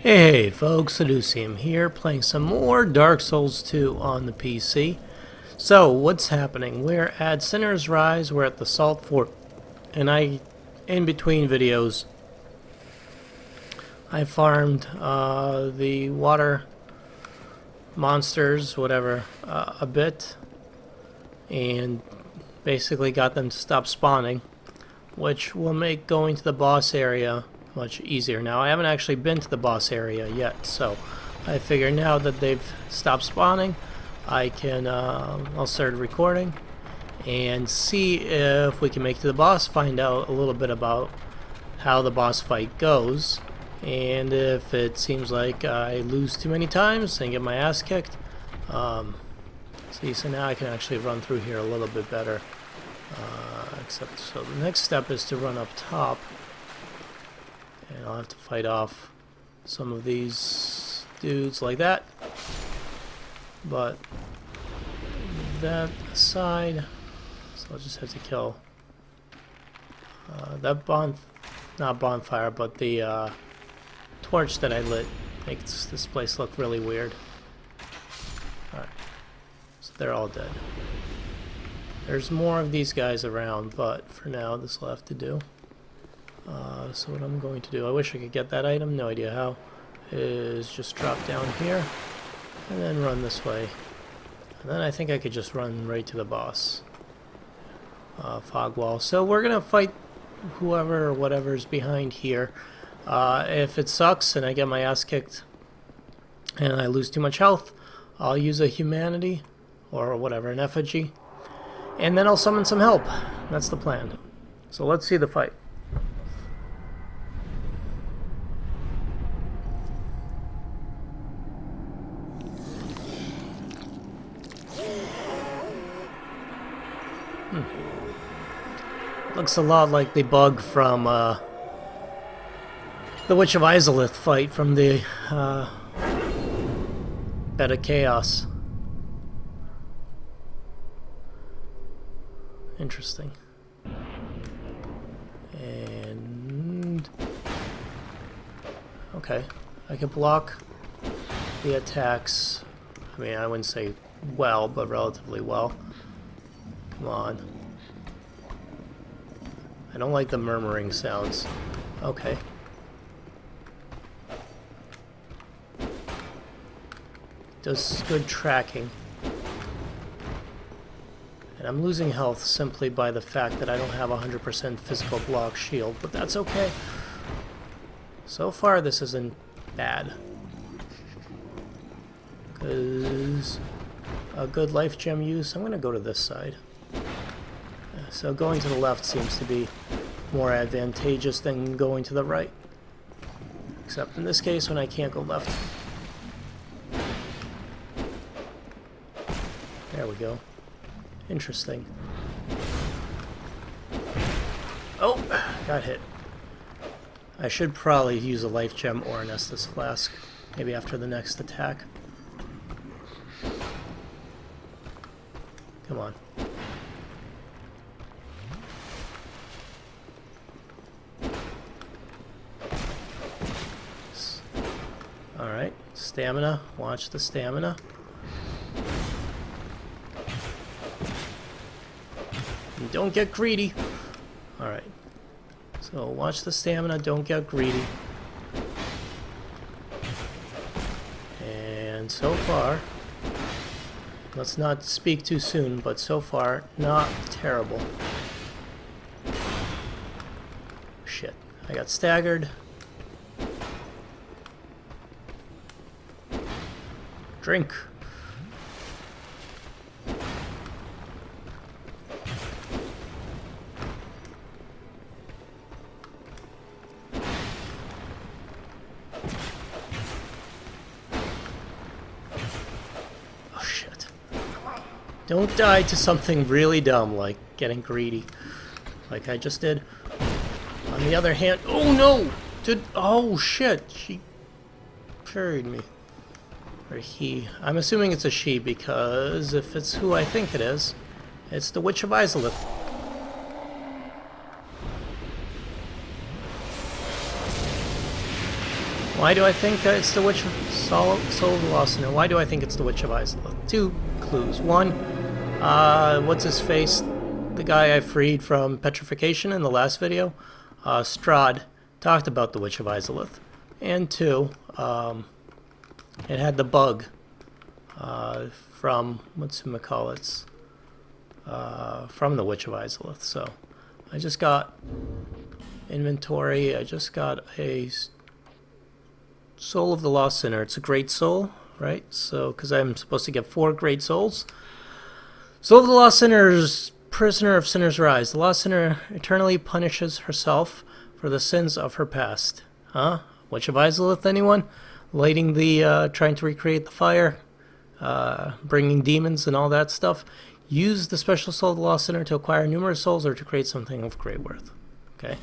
Hey folks, Seducium here, playing some more Dark Souls 2 on the PC. So, what's happening? We're at Sinner's Rise, we're at the Salt Fort, and in between videos, I farmed the water monsters, whatever, a bit, and basically got them to stop spawning, which will make going to the boss area much easier. Now, I haven't actually been to the boss area yet, so I figure now that they've stopped spawning, I can, I'll start recording and see if we can make it to the boss, find out a little bit about how the boss fight goes, and if it seems like I lose too many times and get my ass kicked. See, so now I can actually run through here a little bit better. So the next step is to run up top. And I'll have to fight off some of these dudes like that. But that aside, so I'll just have to kill that not bonfire, but the torch that I lit makes this place look really weird. Alright, so they're all dead. There's more of these guys around, but for now this will have to do. So what I'm going to do, I wish I could get that item, no idea how, is just drop down here and then run this way. And then I think I could just run right to the boss. Fog wall. So we're going to fight whoever or whatever's behind here. If it sucks and I get my ass kicked and I lose too much health, I'll use a humanity or whatever, an effigy. And then I'll summon some help. That's the plan. So let's see the fight. Looks a lot like the bug from the Witch of Izalith fight from the Bed of Chaos. Interesting. And okay, I can block the attacks. I mean, I wouldn't say well, but relatively well. Come on. I don't like the murmuring sounds. Okay. Does good tracking. And I'm losing health simply by the fact that I don't have 100% physical block shield, but that's okay. So far this isn't bad. Because a good life gem use, I'm going to go to this side. So going to the left seems to be more advantageous than going to the right. Except in this case when I can't go left. There we go. Interesting. Oh, got hit. I should probably use a life gem or an Estus flask. Maybe after the next attack. Come on. Alright, stamina. Watch the stamina. And don't get greedy. Alright. So watch the stamina, don't get greedy. And so far, let's not speak too soon, but so far, not terrible. Shit, I got staggered. Drink. Oh shit. Don't die to something really dumb like getting greedy. Like I just did. On the other hand, oh no! Oh shit, she carried me. Or he. I'm assuming it's a she because if it's who I think it is, it's the Witch of Izalith. Why do I think it's the Witch of Soul of the Lost Sinner? Why do I think it's the Witch of Izalith? Two clues. One, what's his face? The guy I freed from petrification in the last video, Strahd, talked about the Witch of Izalith. And two, it had the bug from, whatchamacallits, from the Witch of Izalith. So I just got inventory. I just got a Soul of the Lost Sinner. It's a great soul, right? So, because I'm supposed to get 4 great souls. Soul of the Lost Sinner's prisoner of Sinner's Rise. The Lost Sinner eternally punishes herself for the sins of her past. Huh? Witch of Izalith, anyone? Lighting the, trying to recreate the fire, bringing demons and all that stuff. Use the special Soul of the Lost Sinner to acquire numerous souls or to create something of great worth. Okay.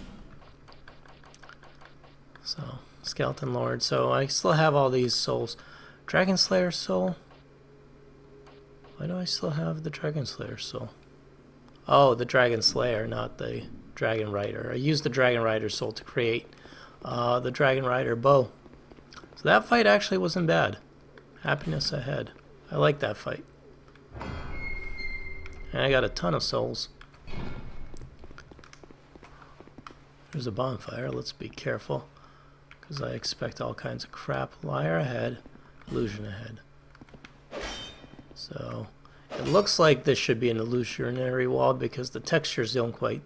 So, Skeleton Lord. So, I still have all these souls. Dragon Slayer soul? Why do I still have the Dragon Slayer soul? Oh, the Dragon Slayer, not the Dragon Rider. I used the Dragon Rider soul to create the Dragon Rider bow. So that fight actually wasn't bad. Happiness ahead. I like that fight. And I got a ton of souls. There's a bonfire. Let's be careful, because I expect all kinds of crap. Liar ahead. Illusion ahead. So it looks like this should be an illusionary wall because the textures don't quite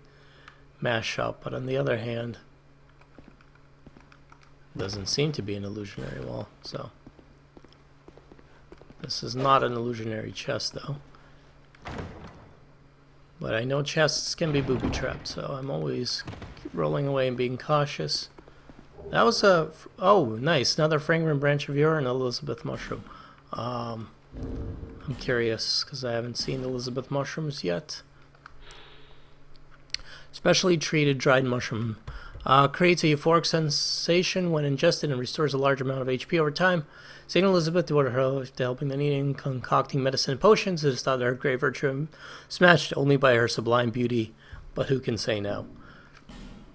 mash up. But on the other hand, it doesn't seem to be an illusionary wall. So this is not an illusionary chest, though. But I know chests can be booby-trapped, so I'm always rolling away and being cautious. That was a... Oh, nice. Another fragrant branch of yore and Elizabeth mushroom. I'm curious, because I haven't seen Elizabeth mushrooms yet. Specially treated dried mushroom. Creates a euphoric sensation when ingested and restores a large amount of HP over time. St. Elizabeth devoted her life to helping the needy and concocting medicine and potions. It is thought that her great virtue smashed only by her sublime beauty, but who can say no?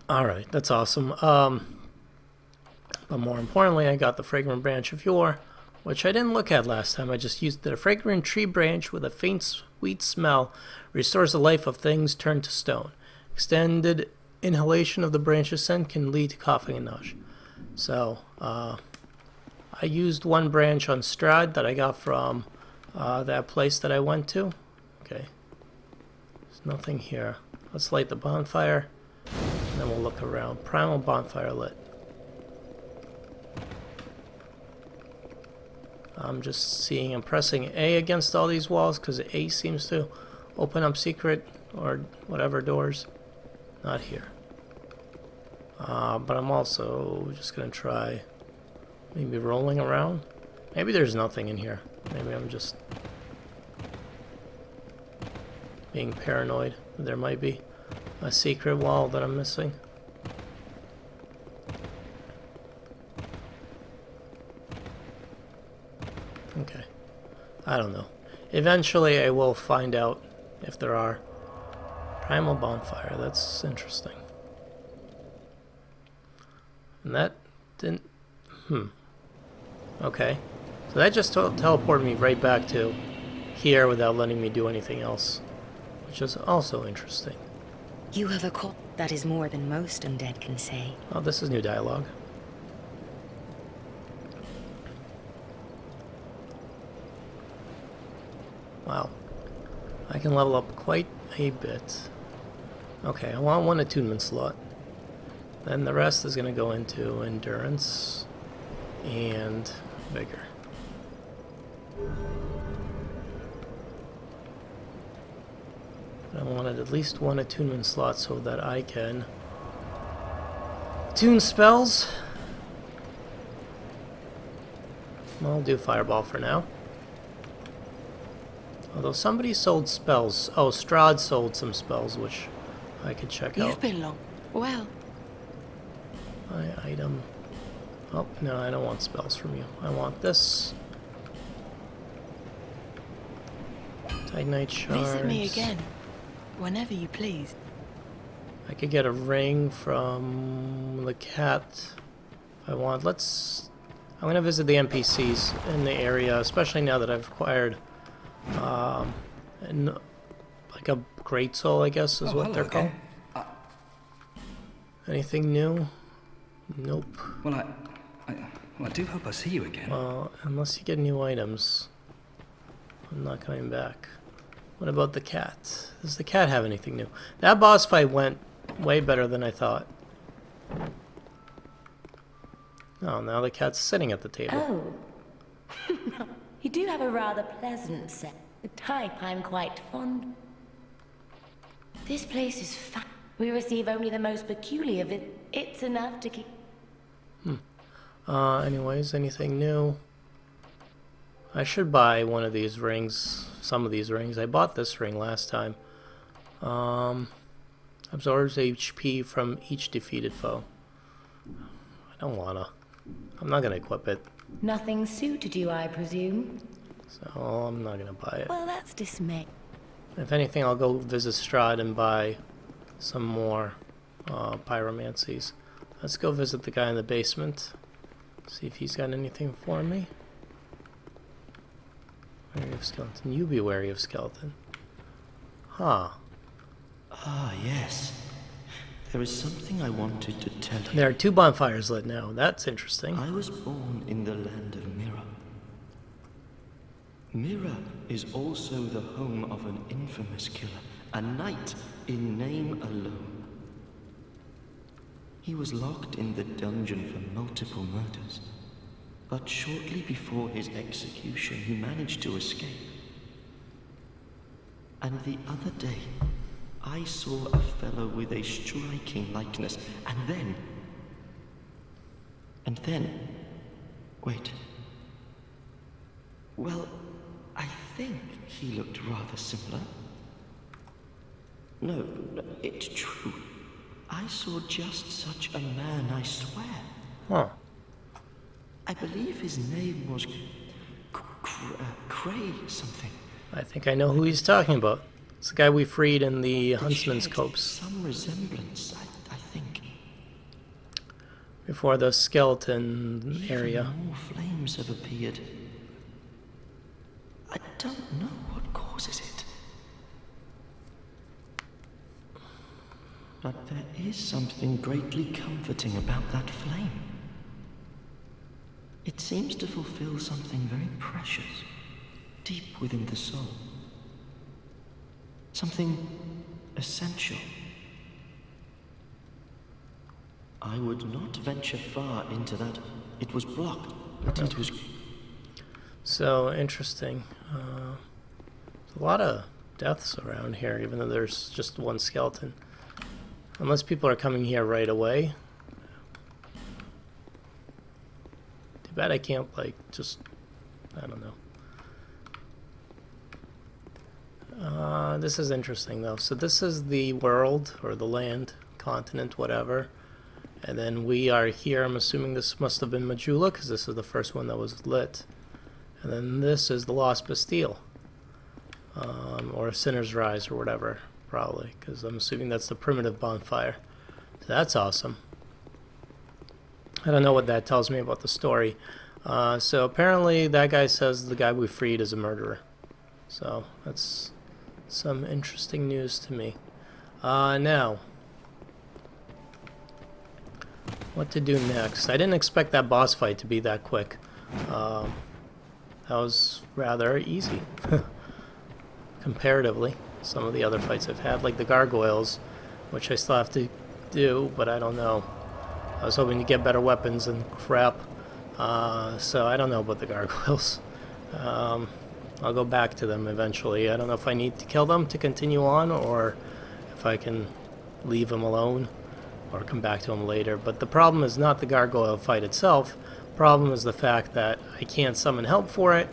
Alright, that's awesome. But more importantly, I got the fragrant branch of yore, which I didn't look at last time. I just used the fragrant tree branch with a faint sweet smell. Restores the life of things turned to stone. Extended inhalation of the branch's scent can lead to coughing and nausea. So, I used one branch on Strahd that I got from that place that I went to. Okay. There's nothing here. Let's light the bonfire, and then we'll look around. Primal bonfire lit. I'm just seeing I'm pressing A against all these walls because A seems to open up secret or whatever doors. Not here. But I'm also just going to try maybe rolling around. Maybe there's nothing in here. Maybe I'm just being paranoid. There might be a secret wall that I'm missing. Okay. I don't know. Eventually I will find out if there are. Primal bonfire. That's interesting. And that didn't... Okay. So that just teleported me right back to here without letting me do anything else. Which is also interesting. You have a call. That is more than most undead can say. Oh, this is new dialogue. Wow. I can level up quite a bit. Okay, I want one attunement slot. Then the rest is going to go into endurance and vigor. But I wanted at least one attunement slot so that I can attune spells. I'll do Fireball for now. Although somebody sold spells. Oh, Strahd sold some spells, which I could check out. You've been long. Well. My item. Oh, no, I don't want spells from you. I want this. Titanite shards. Visit me again, whenever you please. I could get a ring from the cat if I want. I'm gonna visit the NPCs in the area, especially now that I've acquired, like a great soul, I guess is what they're called. Anything new? Nope. Well, I do hope I see you again. Well, unless you get new items, I'm not coming back. What about the cat? Does the cat have anything new? That boss fight went way better than I thought. Oh, now the cat's sitting at the table. Oh. You do have a rather pleasant set. The type I'm quite fond. This place is we receive only the most peculiar of it. It's enough to keep... Anyways, anything new? I should buy one of these rings, some of these rings. I bought this ring last time. Absorbs HP from each defeated foe. I don't wanna. I'm not gonna equip it. Nothing suited you, I presume? So I'm not gonna buy it. Well, that's dismay. If anything, I'll go visit Strahd and buy some more pyromancies. Let's go visit the guy in the basement. See if he's got anything for me. Wary of skeleton. You be wary of skeleton. Huh. Ah, yes. There is something I wanted to tell you. There are 2 bonfires lit now. That's interesting. I was born in the land of Mira. Mira is also the home of an infamous killer, a knight in name alone. He was locked in the dungeon for multiple murders, but shortly before his execution, he managed to escape. And the other day, I saw a fellow with a striking likeness, and then, wait. Well, I think he looked rather similar. No, it's true. I saw just such a man, I swear. Huh. I believe his name was Cray something. I think I know who he's talking about. It's the guy we freed in the They Huntsman's shared Copse. Some resemblance, I think. Before the skeleton Even area. more flames have appeared. I don't know what causes it. But there is something greatly comforting about that flame. It seems to fulfill something very precious, deep within the soul. Something essential. I would not venture far into that. It was blocked, but it was... So, interesting. There's a lot of deaths around here, even though there's just 1 skeleton. Unless people are coming here right away. Too bad I can't, like, just... I don't know. This is interesting, though. So this is the world, or the land, continent, whatever. And then we are here. I'm assuming this must have been Majula, because this is the first one that was lit. And then this is the Lost Bastille. Or Sinner's Rise, or whatever, probably. Because I'm assuming that's the primitive bonfire. So that's awesome. I don't know what that tells me about the story. So apparently that guy says the guy we freed is a murderer. So that's some interesting news to me. Now, what to do next? I didn't expect that boss fight to be that quick. That was rather easy, comparatively. Some of the other fights I've had, like the gargoyles, which I still have to do, but I don't know. I was hoping to get better weapons and crap, so I don't know about the gargoyles. I'll go back to them eventually. I don't know if I need to kill them to continue on, or if I can leave them alone, or come back to them later. But the problem is not the gargoyle fight itself. The problem is the fact that I can't summon help for it,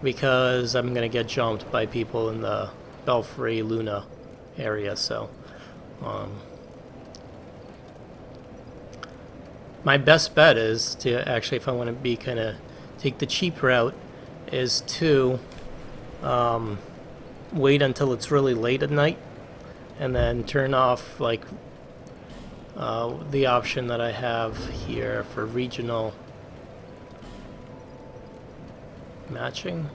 because I'm going to get jumped by people in the Belfry Luna area, so... my best bet is to actually, if I want to be kind of take the cheap route, is to wait until it's really late at night and then turn off like the option that I have here for regional matching.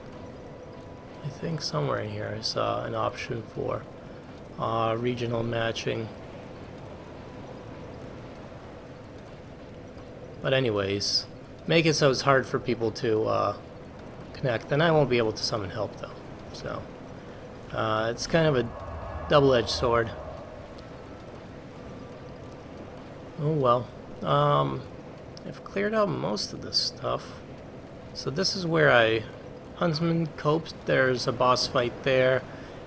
I think somewhere in here I saw an option for regional matching. But anyways, make it so it's hard for people to connect. Then I won't be able to summon help though. So it's kind of a double-edged sword. Oh well. I've cleared out most of this stuff. So this is where Huntsman Copse, there's a boss fight there,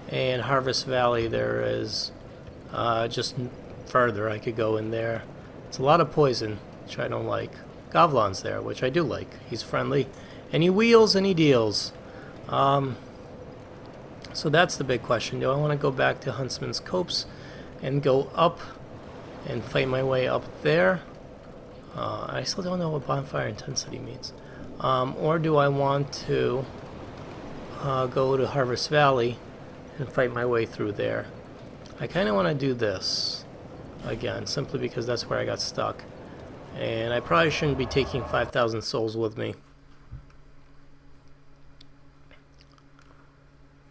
and Harvest Valley there is just further I could go in there. It's a lot of poison, which I don't like. Govlon's there, which I do like. He's friendly, and he wheels and he deals. So that's the big question. Do I want to go back to Huntsman's Copse and go up and fight my way up there? I still don't know what bonfire intensity means. Or do I want to go to Harvest Valley and fight my way through there? I kind of want to do this again, simply because that's where I got stuck. And I probably shouldn't be taking 5,000 souls with me.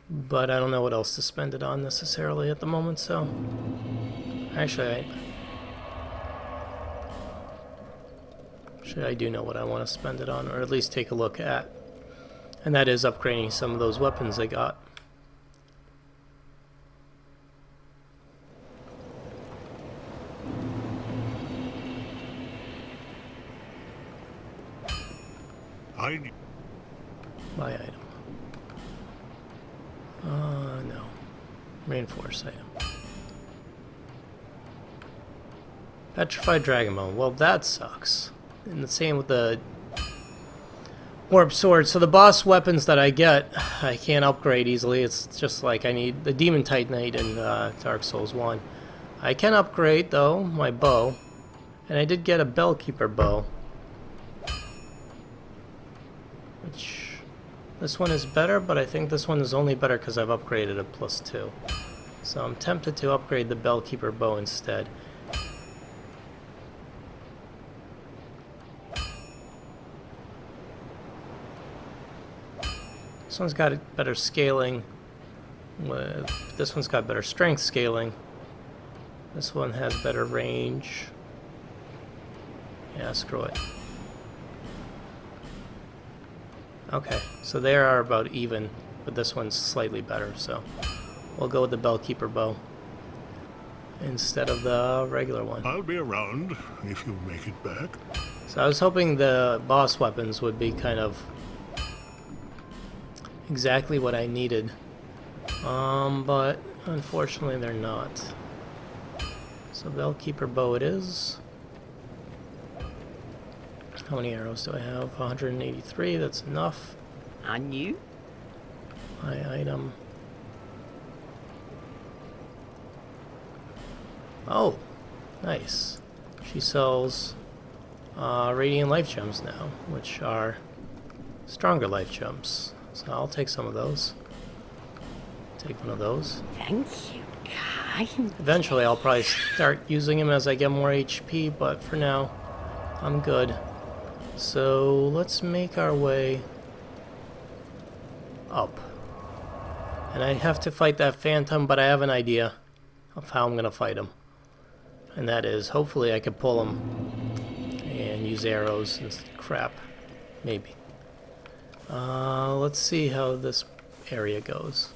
But I don't know what else to spend it on necessarily at the moment, so... Actually, I do know what I want to spend it on, or at least take a look at. And that is upgrading some of those weapons I got. My item. No. Reinforce item. Petrified Dragon Bone. Well, that sucks. And the same with the Warp Sword. So the boss weapons that I get, I can't upgrade easily. It's just like I need the Demon Titanite in Dark Souls 1. I can upgrade, though, my bow. And I did get a Bellkeeper bow. Which... This one is better, but I think this one is only better because I've upgraded it +2. So I'm tempted to upgrade the Bellkeeper bow instead. This one's got better scaling. This one's got better strength scaling. This one has better range. Yeah, screw it. Okay, so they are about even, but this one's slightly better, so we'll go with the Bellkeeper bow instead of the regular one. I'll be around if you make it back. So I was hoping the boss weapons would be kind of exactly what I needed, but unfortunately they're not. So Bellkeeper bow it is. How many arrows do I have? 183, that's enough. And you? My item. Oh, nice. She sells Radiant Life Gems now, which are stronger life gems. So I'll take some of those. Take one of those. Thank you, kind. Eventually I'll probably start using them as I get more HP, but for now, I'm good. So let's make our way up. And I have to fight that phantom, but I have an idea of how I'm going to fight him. And that is, hopefully I could pull him and use arrows and crap. Maybe. Let's see how this area goes.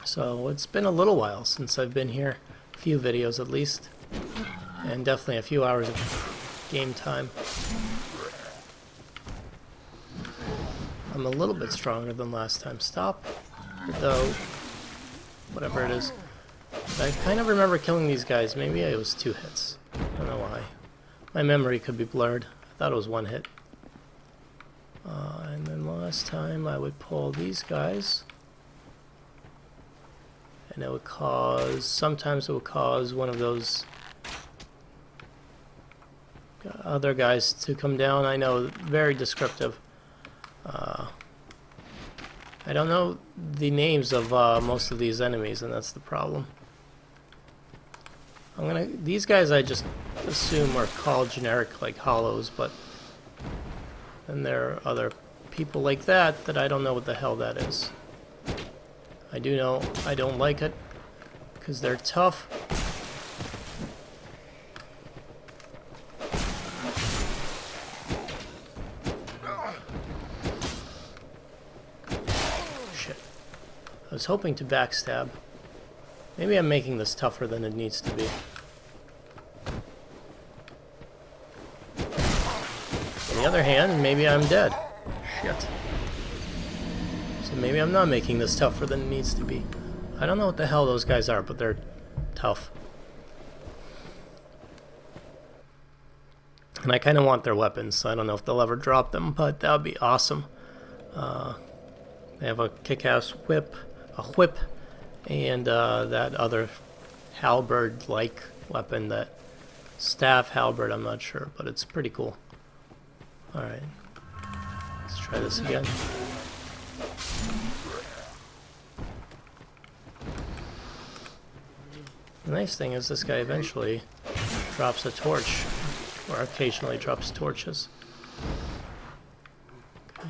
So it's been a little while since I've been here. A few videos at least. And definitely a few hours of game time. I'm a little bit stronger than last time. Stop. Though, whatever it is. I kind of remember killing these guys. Maybe it was 2 hits. I don't know why. My memory could be blurred. I thought it was 1 hit. And then last time I would pull these guys. And it would cause... Sometimes it would cause one of those other guys to come down. I know, very descriptive. I don't know the names of most of these enemies, and that's the problem. These guys I just assume are called generic like hollows, but then there are other people like that that I don't know what the hell that is. I do know I don't like it because they're tough. Shit. I was hoping to backstab. Maybe I'm making this tougher than it needs to be. On the other hand, maybe I'm dead. Shit. So maybe I'm not making this tougher than it needs to be. I don't know what the hell those guys are, but they're tough. And I kind of want their weapons, so I don't know if they'll ever drop them, but that would be awesome. They have a kick-ass whip, and that other halberd-like weapon, that staff halberd, I'm not sure, but it's pretty cool. Alright, let's try this again. The nice thing is this guy eventually drops a torch, or occasionally drops torches. Okay.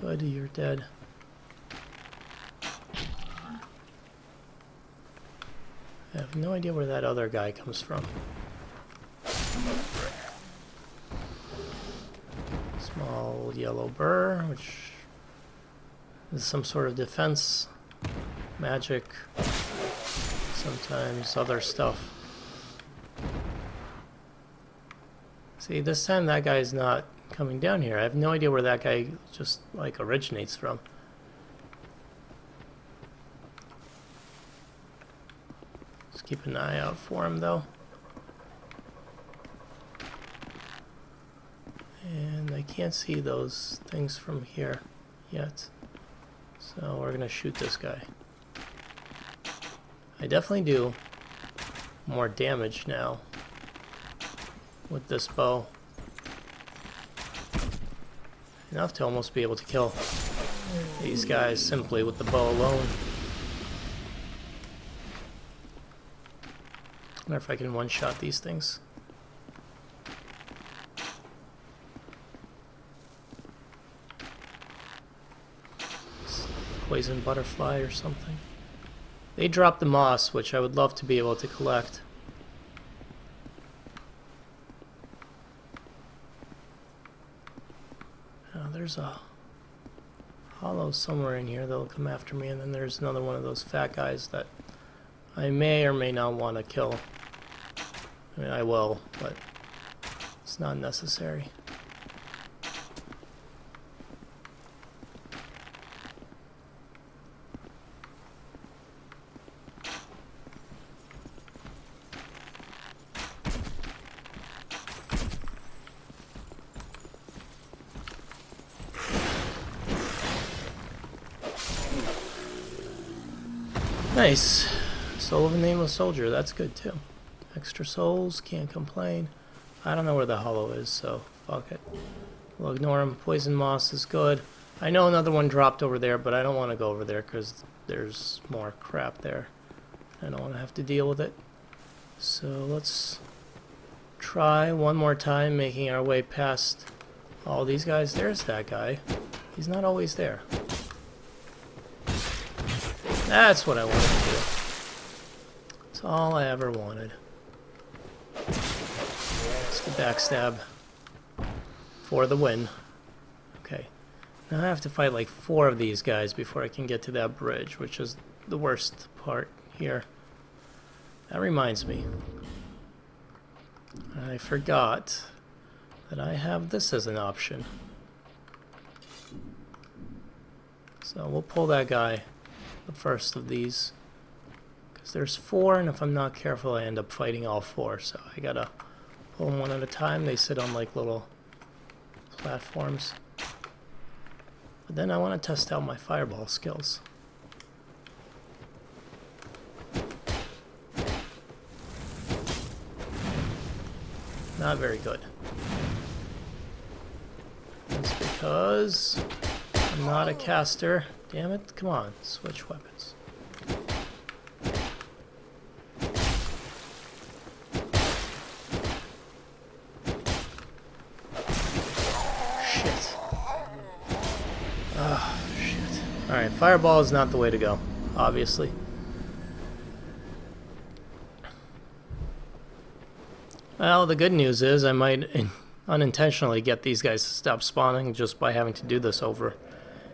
Buddy, you're dead. I have no idea where that other guy comes from. Small yellow burr, which is some sort of defense, magic, sometimes other stuff. See, this time that guy's not coming down here. I have no idea where that guy just like originates from. Just keep an eye out for him though. And I can't see those things from here yet. So we're gonna shoot this guy. I definitely do more damage now with this bow. Enough to almost be able to kill these guys simply with the bow alone. I wonder if I can one-shot these things. Poison butterfly or something. They dropped the moss, which I would love to be able to collect. There's a hollow somewhere in here that'll come after me, and then there's another one of those fat guys that I may or may not want to kill. I mean, I will, but it's not necessary. Nice. Soul of a Nameless Soldier, that's good too. Extra souls, can't complain. I don't know where the hollow is, so fuck it. We'll ignore him. Poison moss is good. I know another one dropped over there, but I don't want to go over there because there's more crap there. I don't want to have to deal with it. So let's try one more time making our way past all these guys. There's that guy. He's not always there. That's what I wanted to do. That's all I ever wanted. It's the backstab for the win. Okay. Now I have to fight like 4 of these guys before I can get to that bridge, which is the worst part here. That reminds me. I forgot that I have this as an option. So we'll pull that guy. The first of these, because there's 4, and if I'm not careful I end up fighting all 4, so I gotta pull them one at a time. They sit on like little platforms, but then I want to test out my fireball skills. Not very good. That's because I'm not a caster. Damn it, come on, switch weapons. Alright, fireball is not the way to go, obviously. Well, the good news is I might unintentionally get these guys to stop spawning just by having to do this over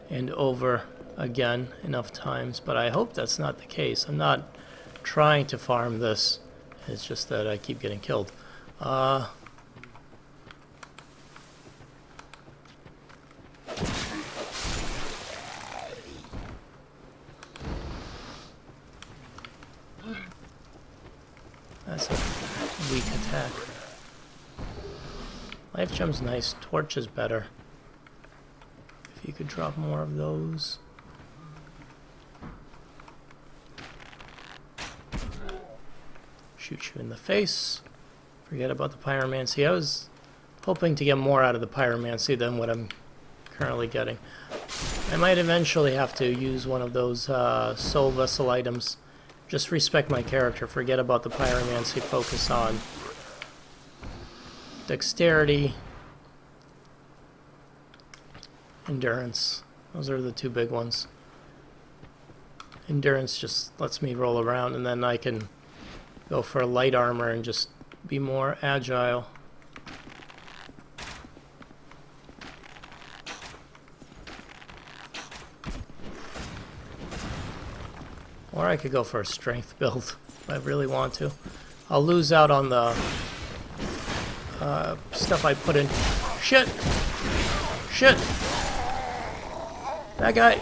and over again enough times, but I hope that's not the case. I'm not trying to farm this, it's just that I keep getting killed. That's a weak attack. Life gem's nice, torch is better. If you could drop more of those. Shoot you in the face. Forget about the pyromancy. I was hoping to get more out of the pyromancy than what I'm currently getting. I might eventually have to use one of those soul vessel items. Just respect my character. Forget about the pyromancy. Focus on dexterity, endurance. Those are the two big ones. Endurance just lets me roll around, and then I can go for light armor and just be more agile. Or I could go for a strength build if I really want to. I'll lose out on the stuff I put in. Shit! Shit! That guy!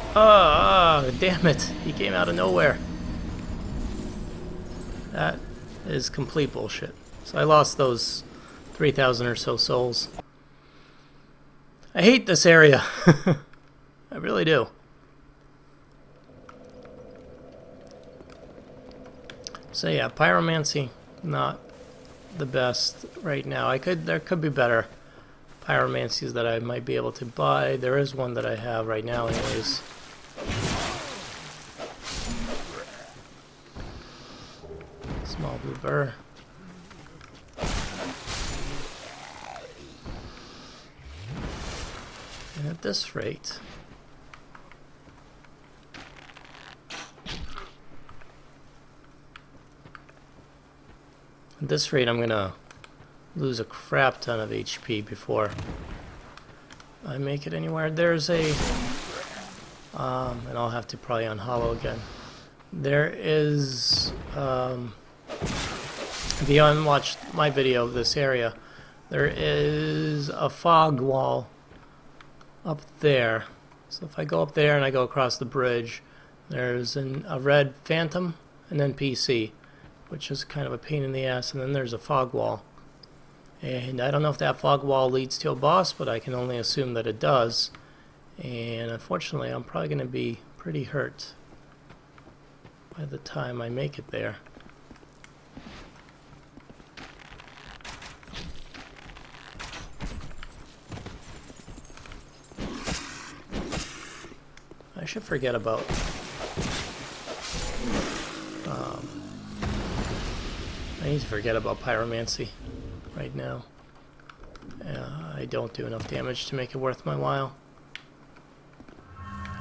Damn it! He came out of nowhere. That is complete bullshit. So I lost those 3,000 or so souls. I hate this area. I really do. So yeah, pyromancy, not the best right now. There could be better pyromancies that I might be able to buy. There is one that I have right now anyways. Small blue burr. And at this rate, I'm gonna lose a crap ton of HP before I make it anywhere. There's a and I'll have to probably unhollow again. There is if you haven't watched my video of this area, there is a fog wall up there. So if I go up there and I go across the bridge, there's a red phantom, an NPC, which is kind of a pain in the ass, and then there's a fog wall. And I don't know if that fog wall leads to a boss, but I can only assume that it does. And unfortunately, I'm probably going to be pretty hurt by the time I make it there. I should forget about I need to forget about pyromancy right now. I don't do enough damage to make it worth my while. I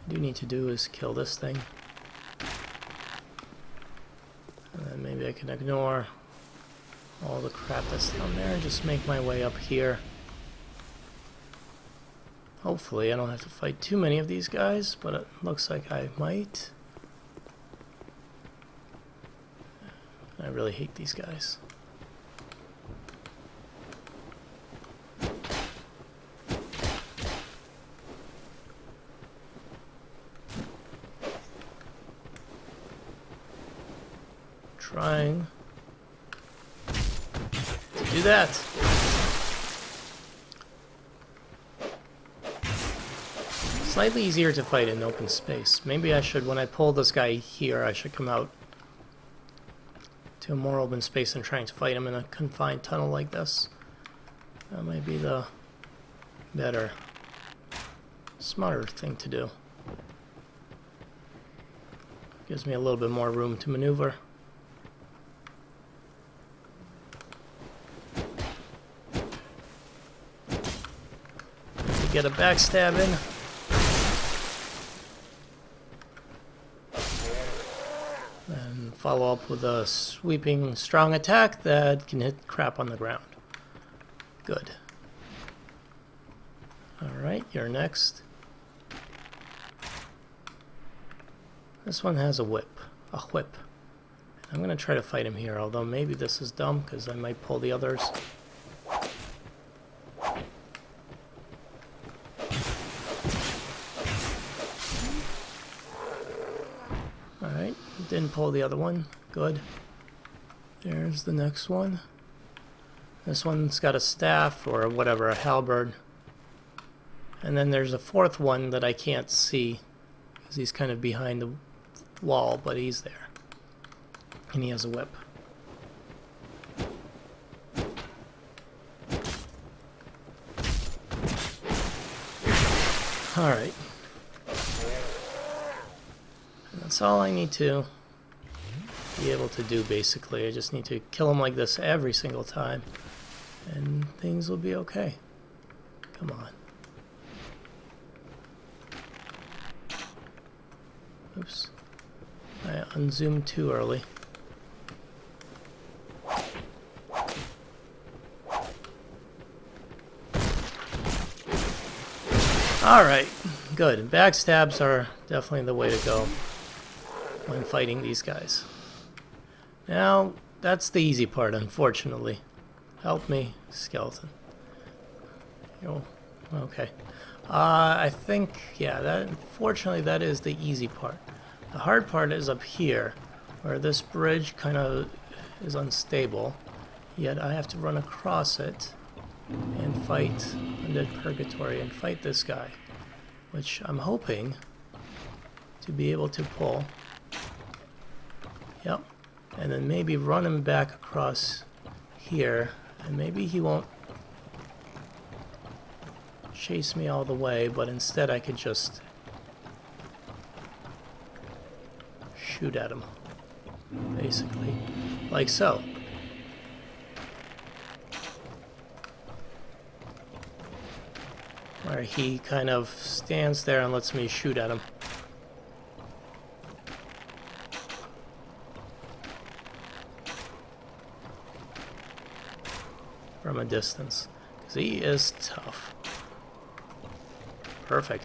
do need to do is kill this thing. And then maybe I can ignore all the crap that's down there and just make my way up here. Hopefully I don't have to fight too many of these guys, but it looks like I might. I really hate these guys. Trying to do that. Slightly easier to fight in open space. Maybe I should, when I pull this guy here, I should come out to a more open space and trying to fight him in a confined tunnel like this. That might be the better, smarter thing to do. Gives me a little bit more room to maneuver. get a backstab in. And follow up with a sweeping, strong attack that can hit crap on the ground. Good. Alright, you're next. This one has a whip. I'm going to try to fight him here, although maybe this is dumb because I might pull the others. Alright, didn't pull the other one. Good. There's the next one. This one's got a staff or whatever, a halberd. And then there's a fourth one that I can't see because he's kind of behind the wall, but he's there. And he has a whip. Alright. That's all I need to be able to do, basically. I just need to kill him like this every single time, and things will be okay. Come on. Oops. I unzoomed too early. Alright, good. Backstabs are definitely the way to go when fighting these guys. Now, that's the easy part, unfortunately. Help me, skeleton. Oh, okay. I think, yeah, unfortunately that is the easy part. The hard part is up here, where this bridge kind of is unstable, yet I have to run across it and fight Undead Purgatory and fight this guy, which I'm hoping to be able to pull. Yep. And then maybe run him back across here, and maybe he won't chase me all the way, but instead I could just shoot at him, basically, like so. Where he kind of stands there and lets me shoot at him. From a distance, because he is tough. Perfect.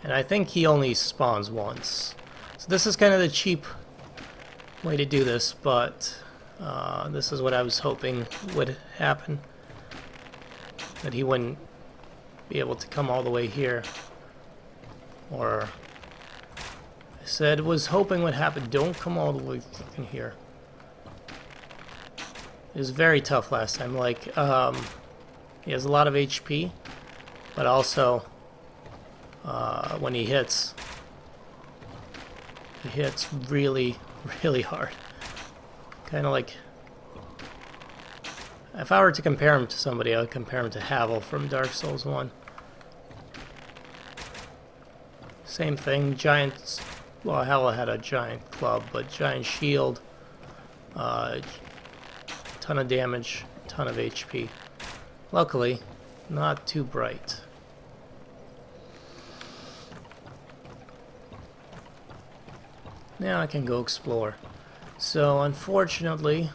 And I think he only spawns once. So this is kind of the cheap way to do this, but this is what I was hoping would happen. That he wouldn't be able to come all the way here. Or I said was hoping would happen. Don't come all the way fucking here. It was very tough last time. Like, he has a lot of HP, but also when he hits really, really hard. Kind of like, if I were to compare him to somebody, I would compare him to Havel from Dark Souls 1. Same thing, giant, well, Havel had a giant club, but giant shield, ton of damage, ton of HP. Luckily, not too bright. Now I can go explore. So unfortunately,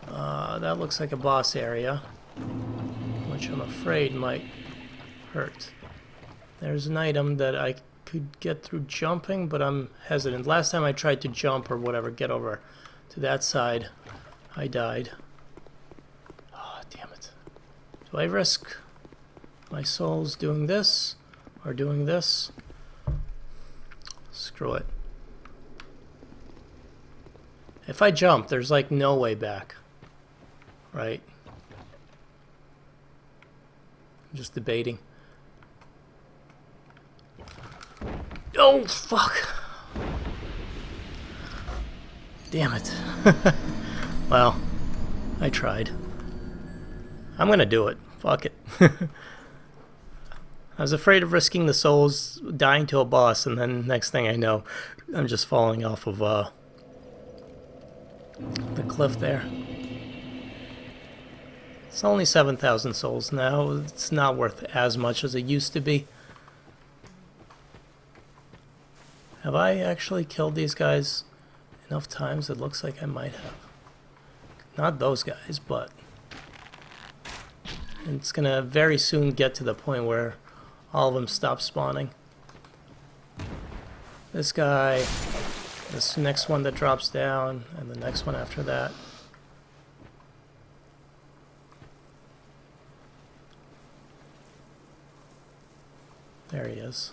that looks like a boss area, which I'm afraid might hurt. There's an item that I could get through jumping, but I'm hesitant. Last time I tried to jump or whatever, get over to that side, I died. Oh, damn it. Do I risk my souls doing this or doing this? Screw it. If I jump, there's like no way back. Right? I'm just debating. Oh, fuck. Damn it. Well, I tried. I'm gonna do it. Fuck it. I was afraid of risking the souls dying to a boss, and then next thing I know, I'm just falling off of the cliff there. It's only 7,000 souls now. It's not worth as much as it used to be. Have I actually killed these guys enough times? It looks like I might have. Not those guys, but it's gonna very soon get to the point where all of them stop spawning. This guy, this next one that drops down, and the next one after that. There he is.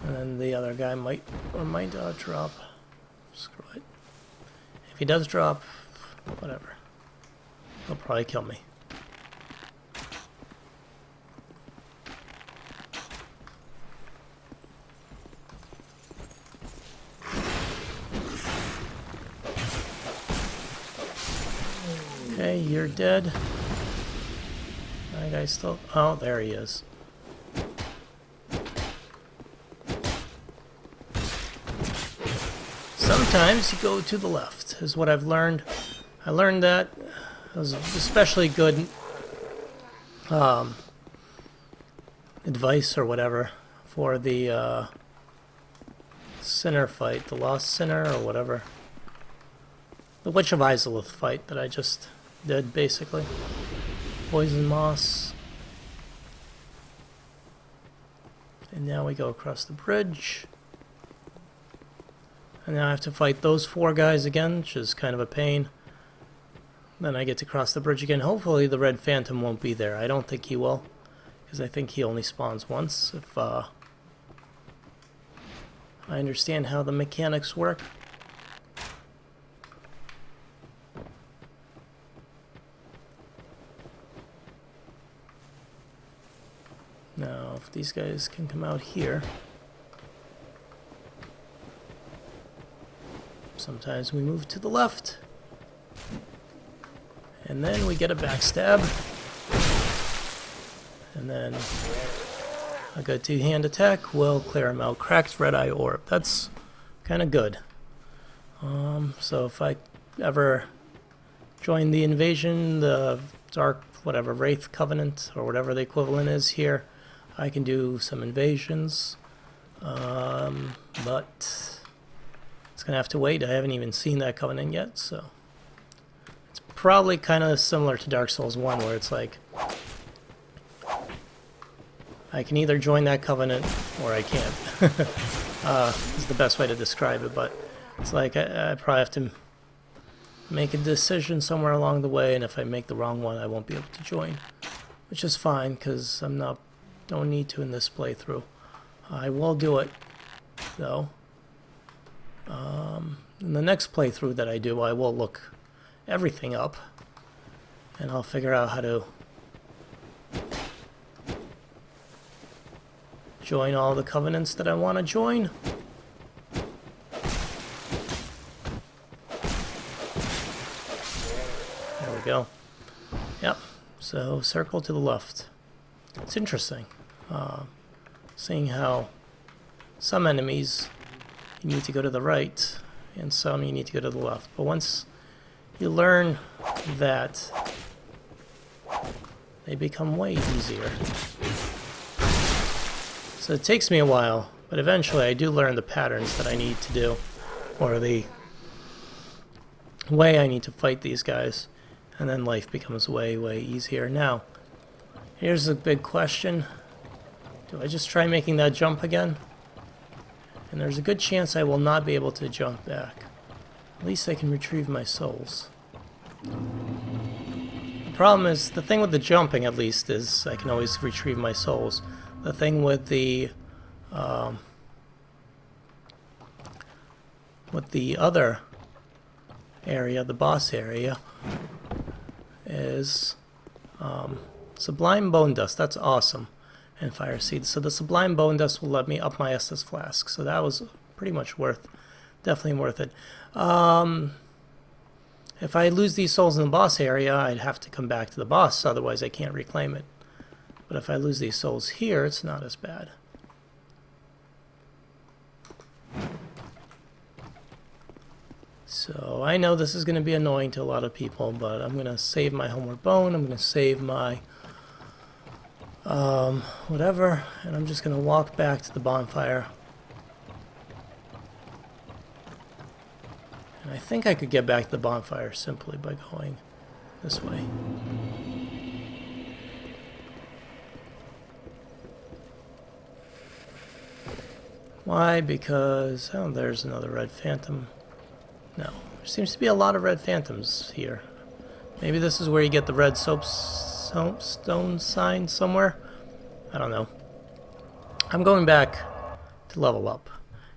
And then the other guy might drop. Screw it. If he does drop, whatever. He'll probably kill me. Okay, you're dead. That guy still... Oh, there he is. Sometimes you go to the left, is what I've learned. I learned that. It was especially good advice or whatever for the Sinner fight, the Lost Sinner or whatever. The Witch of Izalith fight that I just did, basically. Poison Moss. And now we go across the bridge. And now I have to fight those 4 guys again, which is kind of a pain. Then I get to cross the bridge again. Hopefully the Red Phantom won't be there. I don't think he will, because I think he only spawns once, if I understand how the mechanics work. Now, if these guys can come out here. Sometimes we move to the left. And then we get a backstab. And then a good 2-hand attack will clear him out. Cracked Red Eye Orb. That's kind of good. So if I ever join the invasion, the Dark, whatever, Wraith Covenant, or whatever the equivalent is here, I can do some invasions. But it's going to have to wait. I haven't even seen that Covenant yet, so... It's probably kind of similar to Dark Souls 1, where it's like... I can either join that Covenant, or I can't. Is the best way to describe it, but it's like I probably have to make a decision somewhere along the way, and if I make the wrong one, I won't be able to join. Which is fine, because I'm not... don't need to in this playthrough. I will do it, though. In the next playthrough that I do, I will look everything up, and I'll figure out how to join all the covenants that I want to join. There we go. Yep, so circle to the left. It's interesting, seeing how some enemies you need to go to the right, and some you need to go to the left. But once you learn that, they become way easier. So it takes me a while, but eventually I do learn the patterns that I need to do, or the way I need to fight these guys, and then life becomes way, way easier. Now, here's a big question. Do I just try making that jump again? And there's a good chance I will not be able to jump back. At least I can retrieve my souls. The problem is, the thing with the jumping at least is I can always retrieve my souls. The thing with the other area, the boss area, is Sublime Bone Dust. That's awesome. And Fire Seed. So the Sublime Bone Dust will let me up my Estus Flask. So that was pretty much definitely worth it. If I lose these souls in the boss area, I'd have to come back to the boss, otherwise I can't reclaim it. But if I lose these souls here, it's not as bad. So I know this is going to be annoying to a lot of people, but I'm going to save my homeward bone. I'm going to save my whatever, and I'm just going to walk back to the bonfire. And I think I could get back to the bonfire simply by going this way. Why? Because, oh, there's another red phantom. No, there seems to be a lot of red phantoms here. Maybe this is where you get the red soapstone sign somewhere? I don't know. I'm going back to level up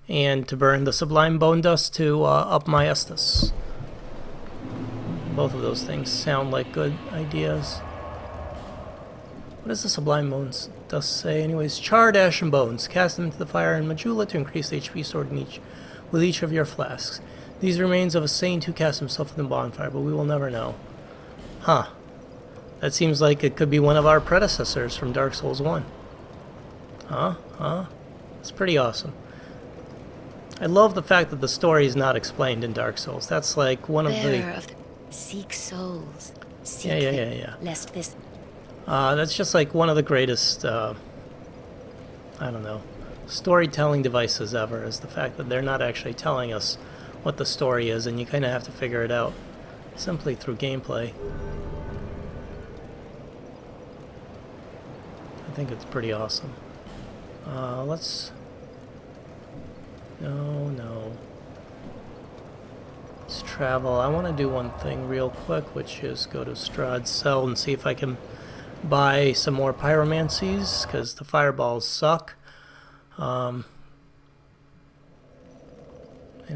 and to burn the sublime bone dust to up my Estus. Both of those things sound like good ideas. What does the sublime bones dust say? Anyways, charred ashen bones. Cast them into the fire in Majula to increase the HP stored in with each of your flasks. These remains of a saint who cast himself in the bonfire, but we will never know. Huh. That seems like it could be one of our predecessors from Dark Souls 1. Huh? It's pretty awesome. I love the fact that the story is not explained in Dark Souls. That's like one of the... Seek souls. Seek Yeah. Lest this... That's just like one of the greatest, I don't know, storytelling devices ever, is the fact that they're not actually telling us what the story is, and you kind of have to figure it out simply through gameplay. I think it's pretty awesome. Let's... No. Let's travel. I want to do one thing real quick, which is go to Strahd's cell and see if I can buy some more pyromancies, because the fireballs suck. And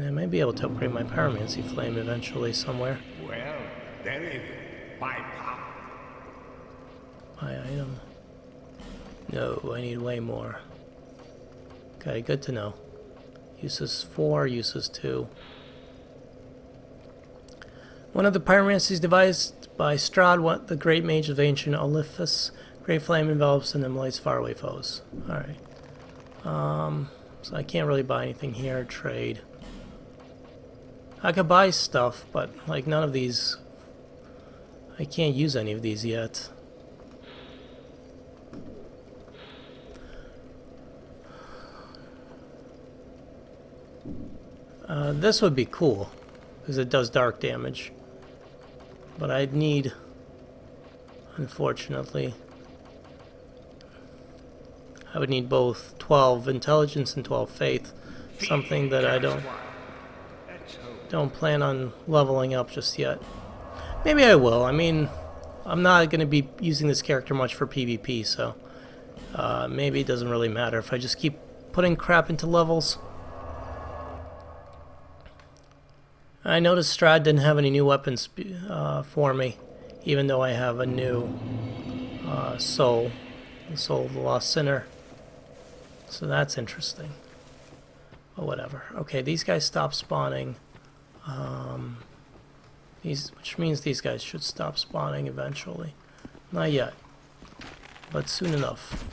I may be able to upgrade my pyromancy flame eventually somewhere. Well, there is my power. My item. No, I need way more. Okay, good to know. Uses 4, uses 2. One of the pyromancies devised by Strahd, the great mage of ancient Olithus. Great flame envelops and immolates faraway foes. Alright. So I can't really buy anything here. Trade. I could buy stuff, but like none of these... I can't use any of these yet. This would be cool, because it does dark damage. But I'd need, unfortunately, I would need both 12 intelligence and 12 faith. Something that I don't plan on leveling up just yet. Maybe I will. I mean, I'm not going to be using this character much for PvP, so maybe it doesn't really matter if I just keep putting crap into levels. I noticed Strahd didn't have any new weapons for me, even though I have a new soul, the soul of the lost sinner. So that's interesting. But whatever. Okay, these guys stop spawning. Which means these guys should stop spawning eventually. Not yet, but soon enough.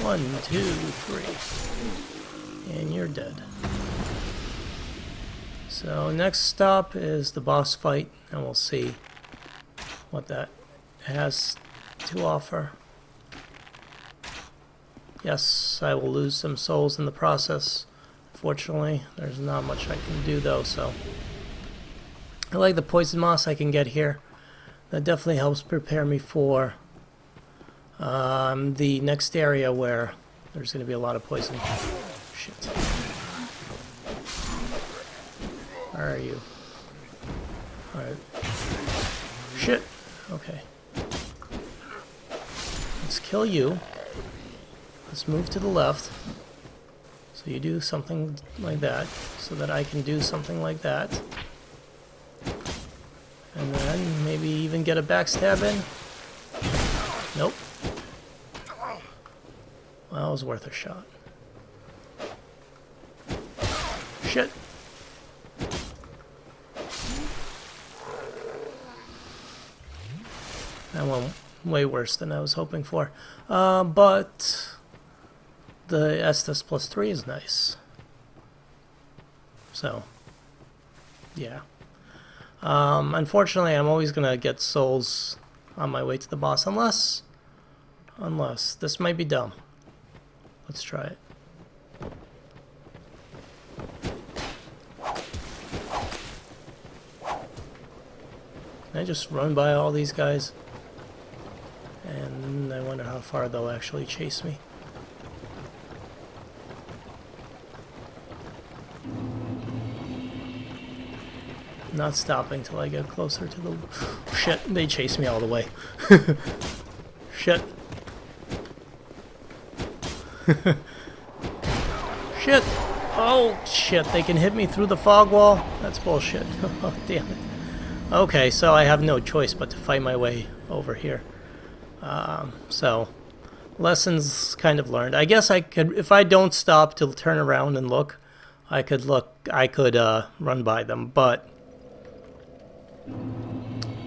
One, two, three. And you're dead. So next stop is the boss fight, and we'll see what that has to offer. Yes, I will lose some souls in the process. Fortunately, there's not much I can do though, so. I like the poison moss I can get here. That definitely helps prepare me for the next area where there's going to be a lot of poison. Shit. Where are you? Alright. Shit. Okay. Let's kill you. Let's move to the left. So you do something like that, so that I can do something like that. And then maybe even get a backstab in. Nope. Well, that was worth a shot. Shit. That went way worse than I was hoping for. But the Estus plus 3 is nice. So, yeah. Unfortunately, I'm always gonna get souls on my way to the boss, unless this might be dumb. Let's try it. Can I just run by all these guys? And I wonder how far they'll actually chase me. Not stopping till I get closer to the... Shit, they chase me all the way. Shit. Shit. Oh, shit, they can hit me through the fog wall? That's bullshit. Oh, damn it. Okay, so I have no choice but to fight my way over here. So, lessons kind of learned. I guess I could, if I don't stop to turn around and look, I could run by them, but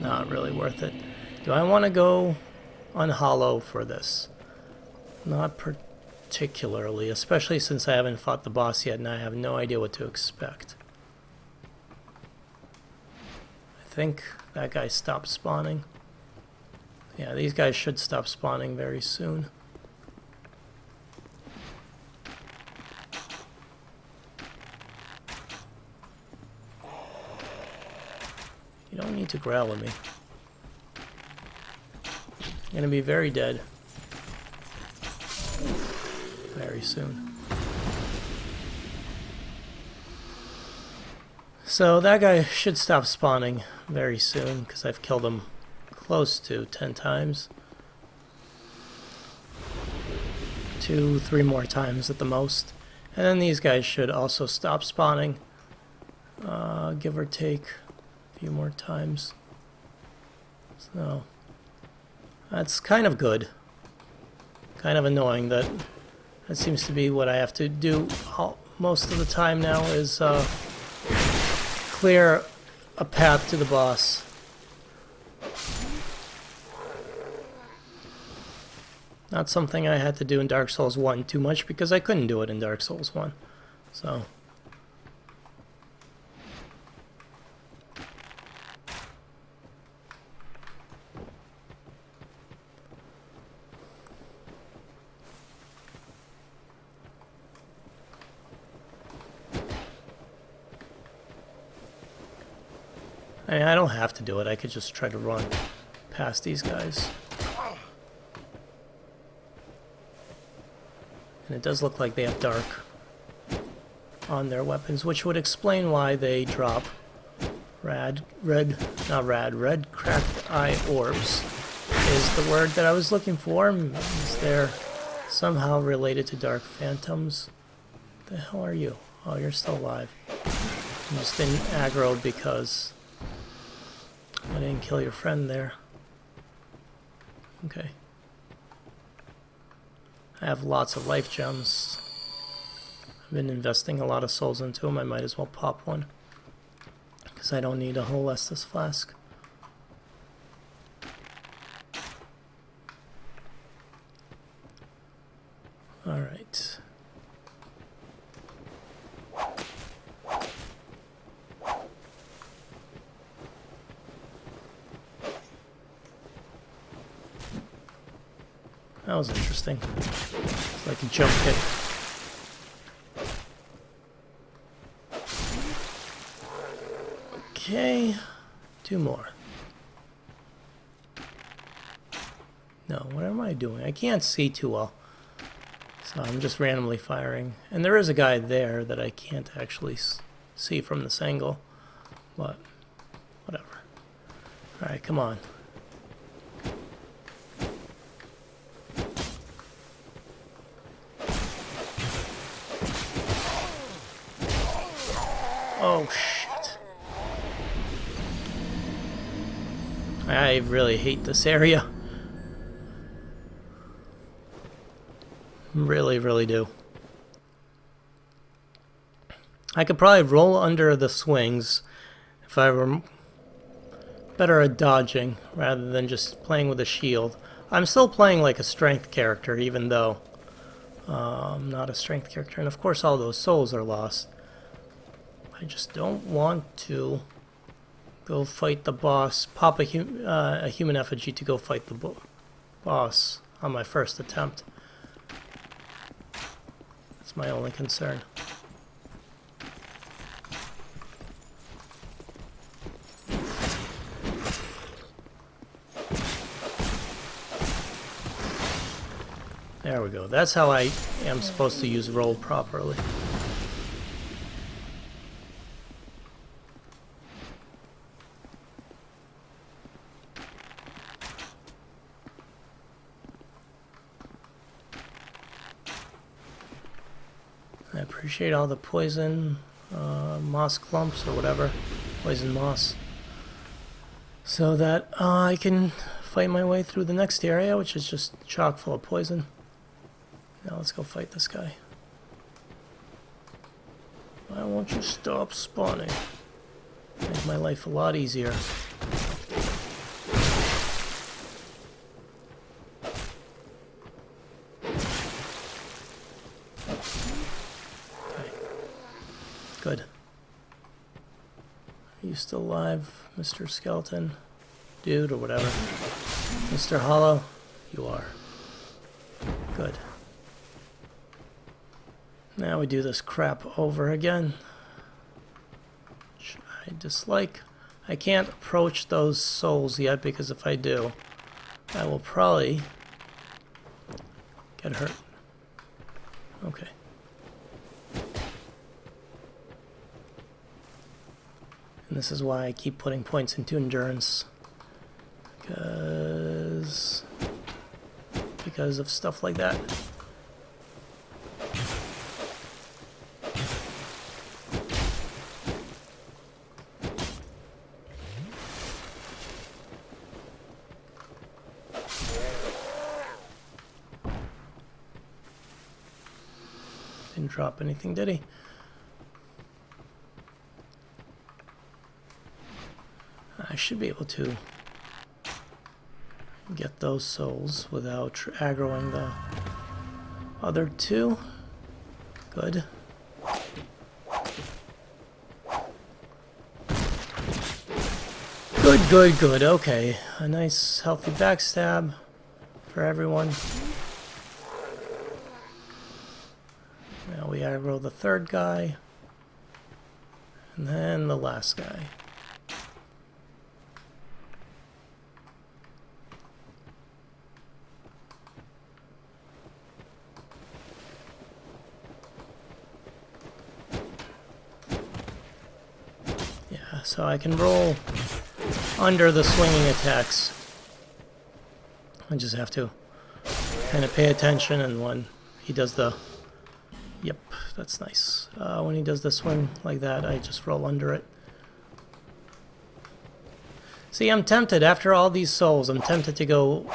not really worth it. Do I want to go on Hollow for this? Not particularly, especially since I haven't fought the boss yet and I have no idea what to expect. I think that guy stopped spawning. Yeah, these guys should stop spawning very soon. You don't need to growl at me. I'm gonna be very dead very soon. So that guy should stop spawning very soon because I've killed him close to 10 times. 2, 3 more times at the most. And then these guys should also stop spawning, give or take a few more times. So that's kind of good. Kind of annoying that seems to be what I have to do most of the time now, is clear a path to the boss. Not something I had to do in Dark Souls 1 too much because I couldn't do it in Dark Souls 1. So I mean, I don't have to do it. I could just try to run past these guys. And it does look like they have dark on their weapons, which would explain why they drop red cracked eye orbs is the word that I was looking for. Is there somehow related to dark phantoms? The hell are you? Oh, you're still alive. I'm just been aggroed because I didn't kill your friend there. Okay. I have lots of life gems. I've been investing a lot of souls into them. I might as well pop one, because I don't need a whole Estus flask. Alright. That was interesting. It's like a jump hit. Okay, 2 more. No, what am I doing? I can't see too well. So I'm just randomly firing. And there is a guy there that I can't actually see from this angle. But, whatever. Alright, come on. Oh, shit. I really hate this area. Really, really do. I could probably roll under the swings if I were better at dodging rather than just playing with a shield. I'm still playing like a strength character, even though I'm not a strength character, and of course all those souls are lost. I just don't want to go fight the boss, pop a human effigy to go fight the boss on my first attempt. That's my only concern. There we go. That's how I am supposed to use roll properly. I appreciate all the poison moss clumps or whatever, poison moss, so that I can fight my way through the next area, which is just chock full of poison. Now let's go fight this guy. Why won't you stop spawning? Make my life a lot easier. Okay. Good. Are you still alive, Mr. Skeleton? Dude, or whatever. Mr. Hollow? You are. Good. Now we do this crap over again, which I dislike. I can't approach those souls yet because if I do, I will probably get hurt. Okay. And this is why I keep putting points into endurance, because of stuff like that. Didn't drop anything, did he? I should be able to get those souls without aggroing the other two. Good. Good. Okay. A nice healthy backstab for everyone. Now we aggro the third guy. And then the last guy. Yeah, so I can roll under the swinging attacks. I just have to kind of pay attention, and when he does the... Yep, that's nice. When he does the swing like that, I just roll under it. See, I'm tempted, after all these souls, I'm tempted to go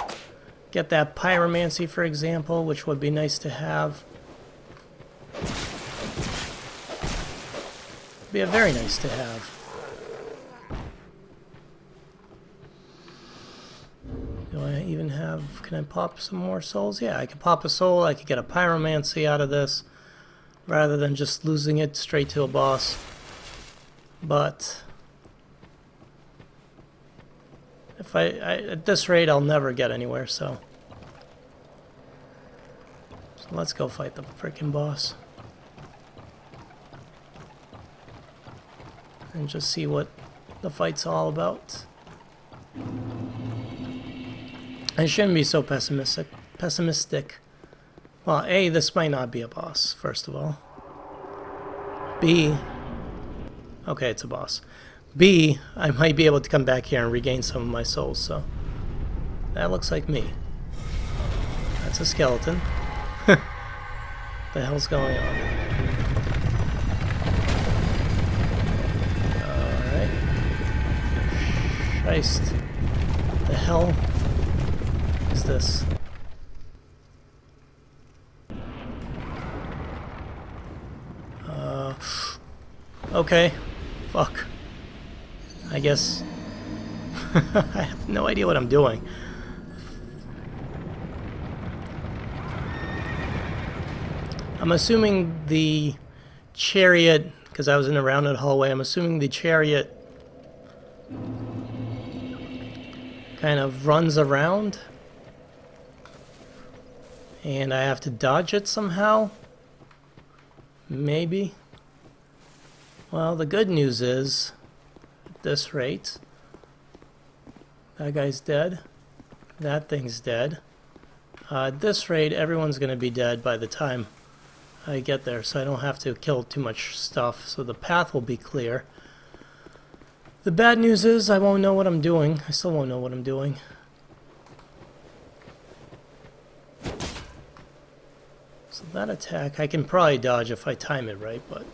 get that pyromancy, for example, which would be nice to have. Be a very nice to have. Do I even have... Can I pop some more souls? Yeah, I could pop a soul. I could get a pyromancy out of this, rather than just losing it straight to a boss. But if I at this rate, I'll never get anywhere. So let's go fight the freaking boss and just see what the fight's all about. I shouldn't be so pessimistic. Well, A, this might not be a boss, first of all. B, okay, it's a boss. B, I might be able to come back here and regain some of my souls, so that looks like me. That's a skeleton. The hell's going on? Alright. Christ. The hell is this? Okay. Fuck. I guess... I have no idea what I'm doing. I'm assuming the chariot, because I was in a rounded hallway, I'm assuming the chariot kind of runs around and I have to dodge it somehow. Maybe. Well, the good news is, at this rate, that guy's dead. That thing's dead. At this rate, everyone's going to be dead by the time I get there, so I don't have to kill too much stuff, so the path will be clear. The bad news is I won't know what I'm doing. I still won't know what I'm doing. So that attack, I can probably dodge if I time it right, but...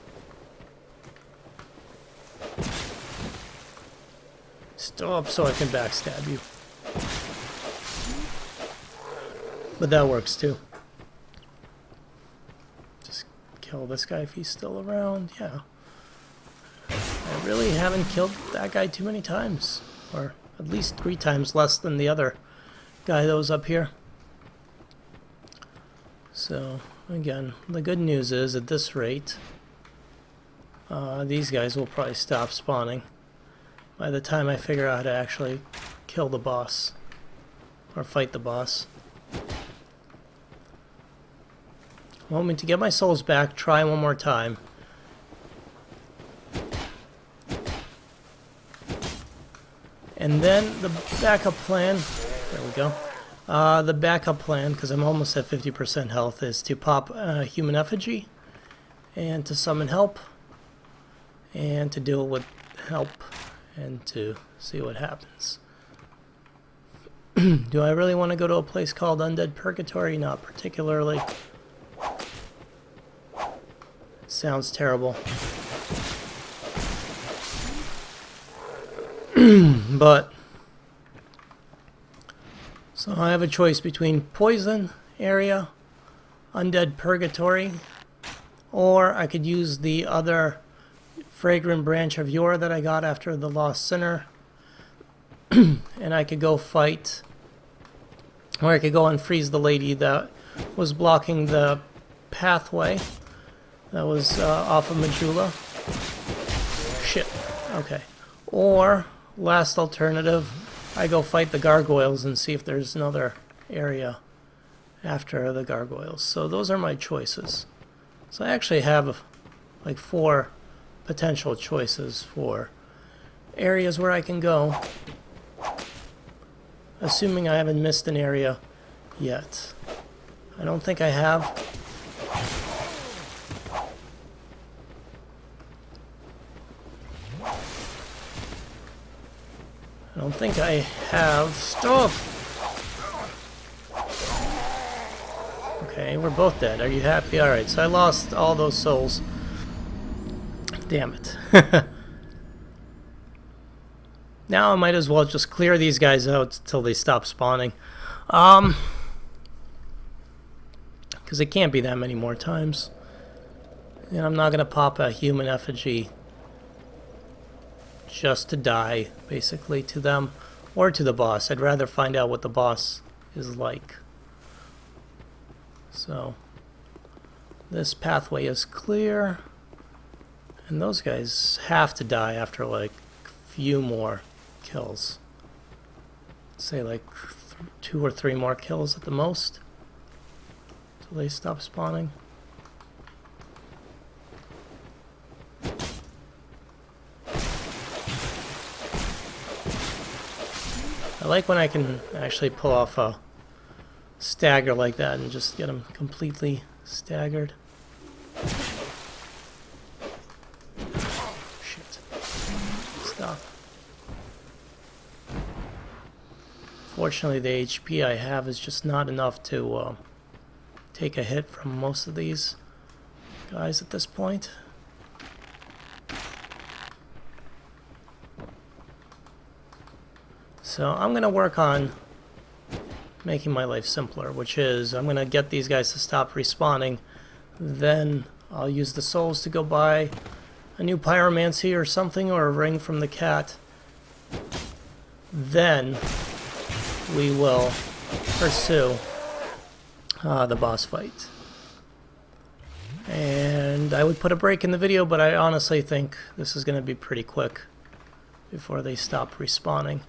Stop so I can backstab you. But that works too. Just kill this guy if he's still around, yeah. I really haven't killed that guy too many times. Or at least 3 times less than the other guy that was up here. So, again, the good news is at this rate, these guys will probably stop spawning by the time I figure out how to actually kill the boss. Or fight the boss. Want me to get my souls back, try one more time. And then the backup plan, there we go. The backup plan, because I'm almost at 50% health, is to pop a human effigy, and to summon help, and to deal with help, and to see what happens. Do I really want to go to a place called Undead Purgatory? Not particularly. Sounds terrible. But so I have a choice between Poison Area, Undead Purgatory, or I could use the other Fragrant Branch of Yore that I got after the Lost Sinner, and I could go fight, or I could go and freeze the lady that was blocking the pathway that was off of Majula. Shit. Okay. Or, last alternative, I go fight the gargoyles and see if there's another area after the gargoyles. So those are my choices. So I actually have like 4 potential choices for areas where I can go, assuming I haven't missed an area yet. I don't think I have. I don't think I have. Stop! Okay, we're both dead. Are you happy? Alright, so I lost all those souls. Damn it. Now I might as well just clear these guys out till they stop spawning. Because it can't be that many more times. And I'm not going to pop a human effigy just to die, basically, to them or to the boss. I'd rather find out what the boss is like. So, this pathway is clear, and those guys have to die after like a few more kills. Say like 2 or 3 more kills at the most till they stop spawning. I like when I can actually pull off a stagger like that and just get them completely staggered. Shit. Stop. Fortunately, the HP I have is just not enough to take a hit from most of these guys at this point. So I'm going to work on making my life simpler, which is I'm going to get these guys to stop respawning, then I'll use the souls to go buy a new pyromancy or something, or a ring from the cat. Then we will pursue the boss fight. And I would put a break in the video, but I honestly think this is going to be pretty quick before they stop respawning.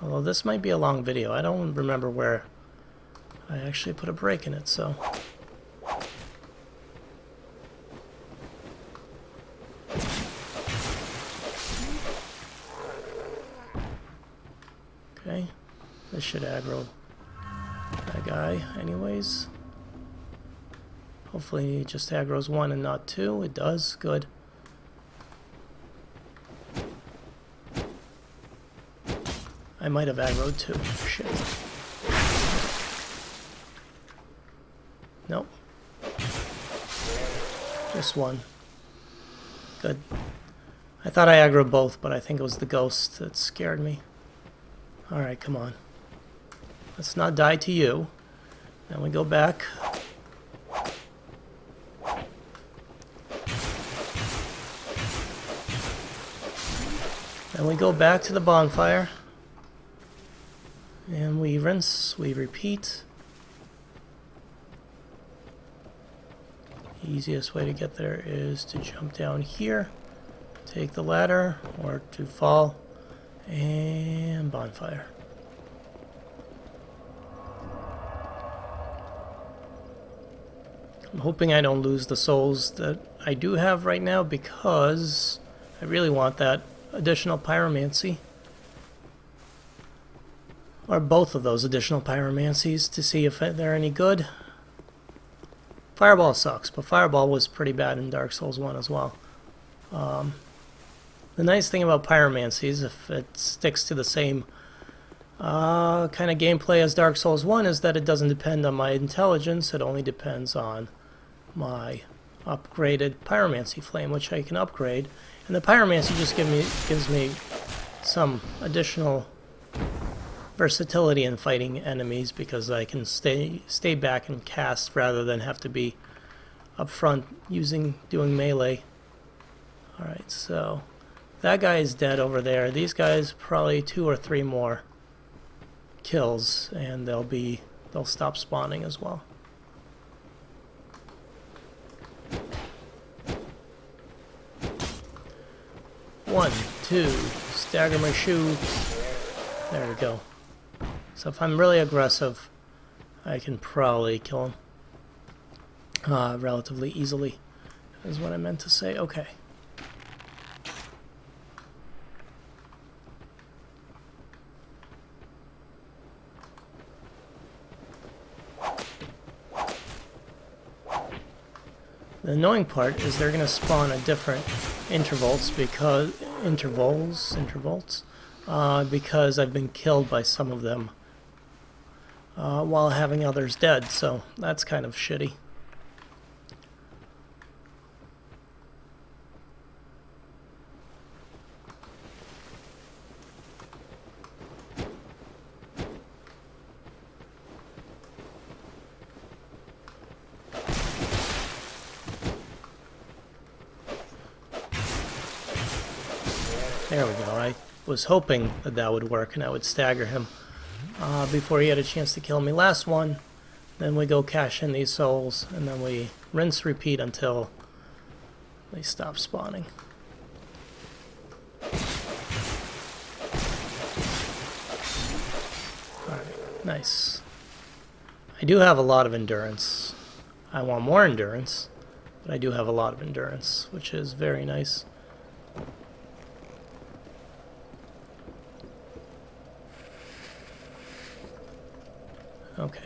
Although this might be a long video. I don't remember where I actually put a break in it, so... Okay, this should aggro that guy anyways. Hopefully it just aggroes one and not two. It does, good. I might have aggroed two. Shit. Nope. Just one. Good. I thought I aggroed both, but I think it was the ghost that scared me. Alright, come on. Let's not die to you. Then we go back. Then we go back to the bonfire. And we rinse, we repeat. The easiest way to get there is to jump down here, take the ladder, or to fall, and bonfire. I'm hoping I don't lose the souls that I do have right now because I really want that additional pyromancy. Or both of those additional pyromancies to see if they're any good. Fireball sucks, but Fireball was pretty bad in Dark Souls 1 as well. The nice thing about pyromancies, if it sticks to the same kind of gameplay as Dark Souls 1, is that it doesn't depend on my intelligence, it only depends on my upgraded pyromancy flame, which I can upgrade. And the pyromancy just gives me some additional versatility in fighting enemies because I can stay back and cast rather than have to be up front doing melee. Alright, so that guy is dead over there. These guys probably 2 or 3 more kills and they'll stop spawning as well. One, two, stagger my shoe. There we go. So if I'm really aggressive, I can probably kill him relatively easily, is what I meant to say. Okay. The annoying part is they're going to spawn at different intervals because because I've been killed by some of them while having others dead, so that's kind of shitty. There we go. I was hoping that that would work and I would stagger him before he had a chance to kill me. Last one. Then we go cash in these souls and then we rinse repeat until they stop spawning. Alright, nice. I do have a lot of endurance. I want more endurance, but I do have a lot of endurance, which is very nice. Okay.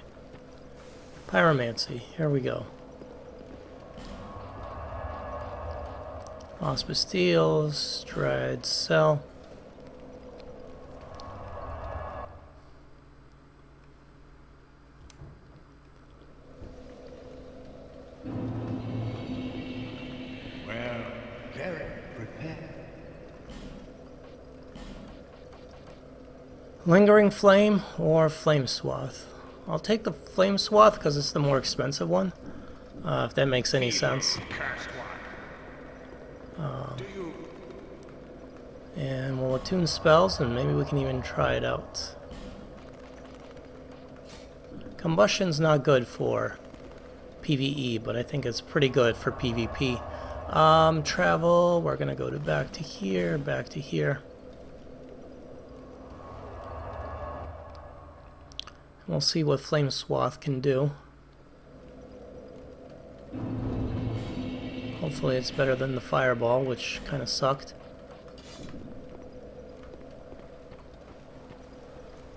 Pyromancy, here we go. Lost Bastilles, Dried Cell. Well, Garrett, prepare. Lingering Flame or Flame Swath? I'll take the Flame Swath because it's the more expensive one, if that makes any sense. And we'll attune spells and maybe we can even try it out. Combustion's not good for PvE, but I think it's pretty good for PvP. Travel, we're gonna go to back to here, back to here. We'll see what Flame Swath can do. Hopefully it's better than the Fireball, which kind of sucked.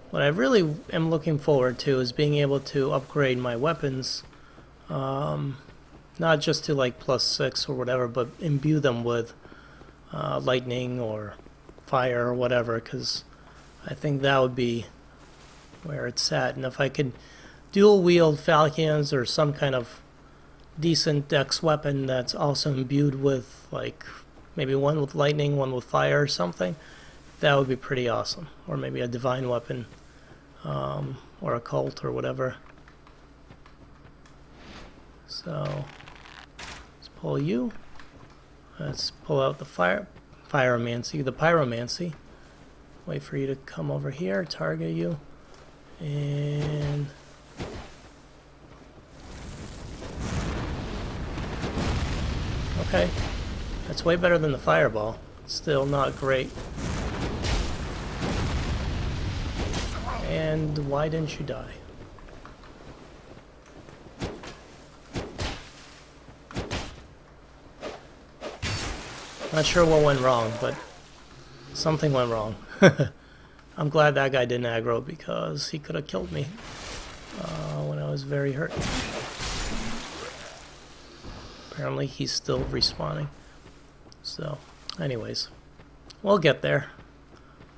What I really am looking forward to is being able to upgrade my weapons. Not just to like +6 or whatever, but imbue them with lightning or fire or whatever, because I think that would be where it's at. And if I could dual wield falchions or some kind of decent dex weapon that's also imbued with, like, maybe one with lightning, one with fire or something, that would be pretty awesome. Or maybe a divine weapon, or a cult or whatever. So let's pull you. Let's pull out the pyromancy. Wait for you to come over here, target you, and okay, that's way better than the fireball. Still not great. And why didn't you die? Not sure what went wrong, but something went wrong. I'm glad that guy didn't aggro, because he could have killed me when I was very hurt. Apparently he's still respawning. So, anyways, we'll get there.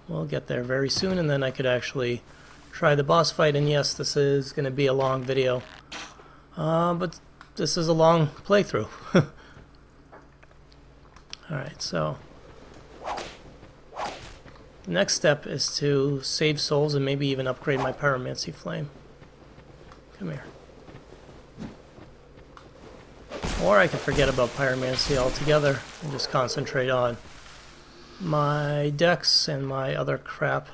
We'll get there very soon, and then I could actually try the boss fight. And yes, this is going to be a long video, but this is a long playthrough. Alright, so the next step is to save souls and maybe even upgrade my pyromancy flame. Come here. Or I could forget about pyromancy altogether and just concentrate on my dex and my other crap.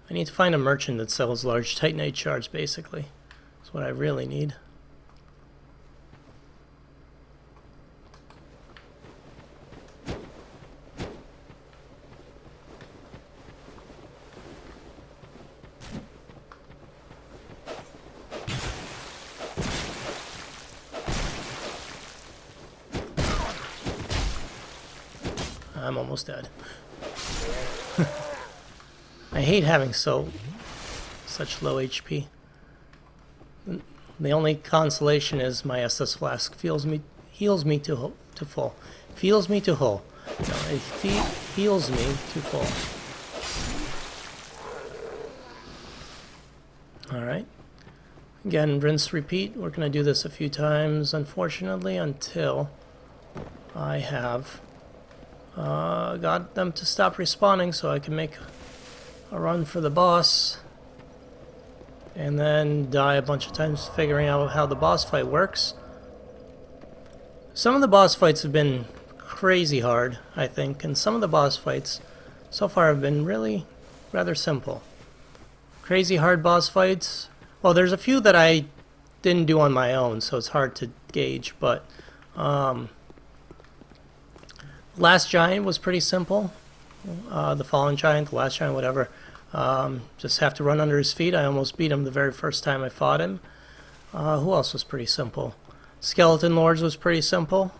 I need to find a merchant that sells large titanite shards, basically. That's what I really need. I'm almost dead. I hate having such low HP. The only consolation is my SS flask heals me to full. Heals me to full. No, it heals me to full. All right. Again, rinse, repeat. We're gonna do this a few times, unfortunately, until I have got them to stop respawning, so I can make a run for the boss and then die a bunch of times figuring out how the boss fight works. Some of the boss fights have been crazy hard, I think, and some of the boss fights so far have been really rather simple. Crazy hard boss fights, well, there's a few that I didn't do on my own, so it's hard to gauge, but Last Giant was pretty simple. The Fallen Giant, the Last Giant, whatever. Just have to run under his feet. I almost beat him the very first time I fought him. Who else was pretty simple? Skeleton Lords was pretty simple.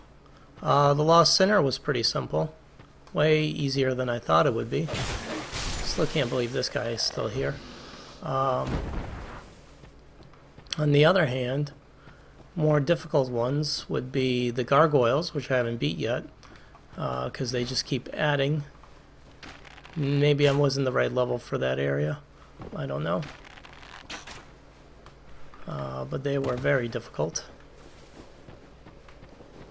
The Lost Sinner was pretty simple. Way easier than I thought it would be. Still can't believe this guy is still here. On the other hand, more difficult ones would be the Gargoyles, which I haven't beat yet. Because they just keep adding. Maybe I wasn't the right level for that area. I don't know. But they were very difficult.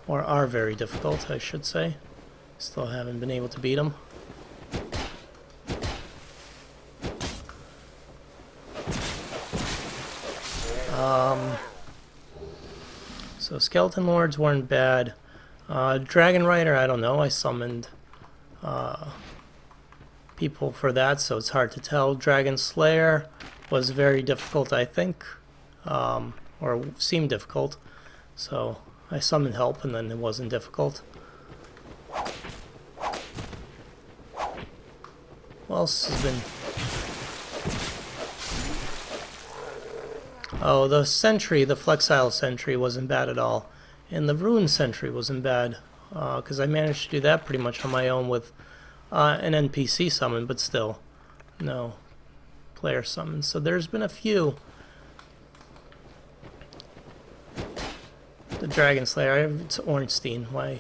Or are very difficult, I should say. Still haven't been able to beat them. So Skeleton Lords weren't bad. Dragon Rider, I don't know. I summoned people for that, so it's hard to tell. Dragon Slayer, was very difficult, I think, or seemed difficult. So I summoned help, and then it wasn't difficult. What else has been... Oh, the sentry, the Flexile sentry wasn't bad at all. And the Rune sentry wasn't bad, because I managed to do that pretty much on my own with an NPC summon, but still, no player summon. So there's been a few. The Dragon Slayer, it's Ornstein. Why?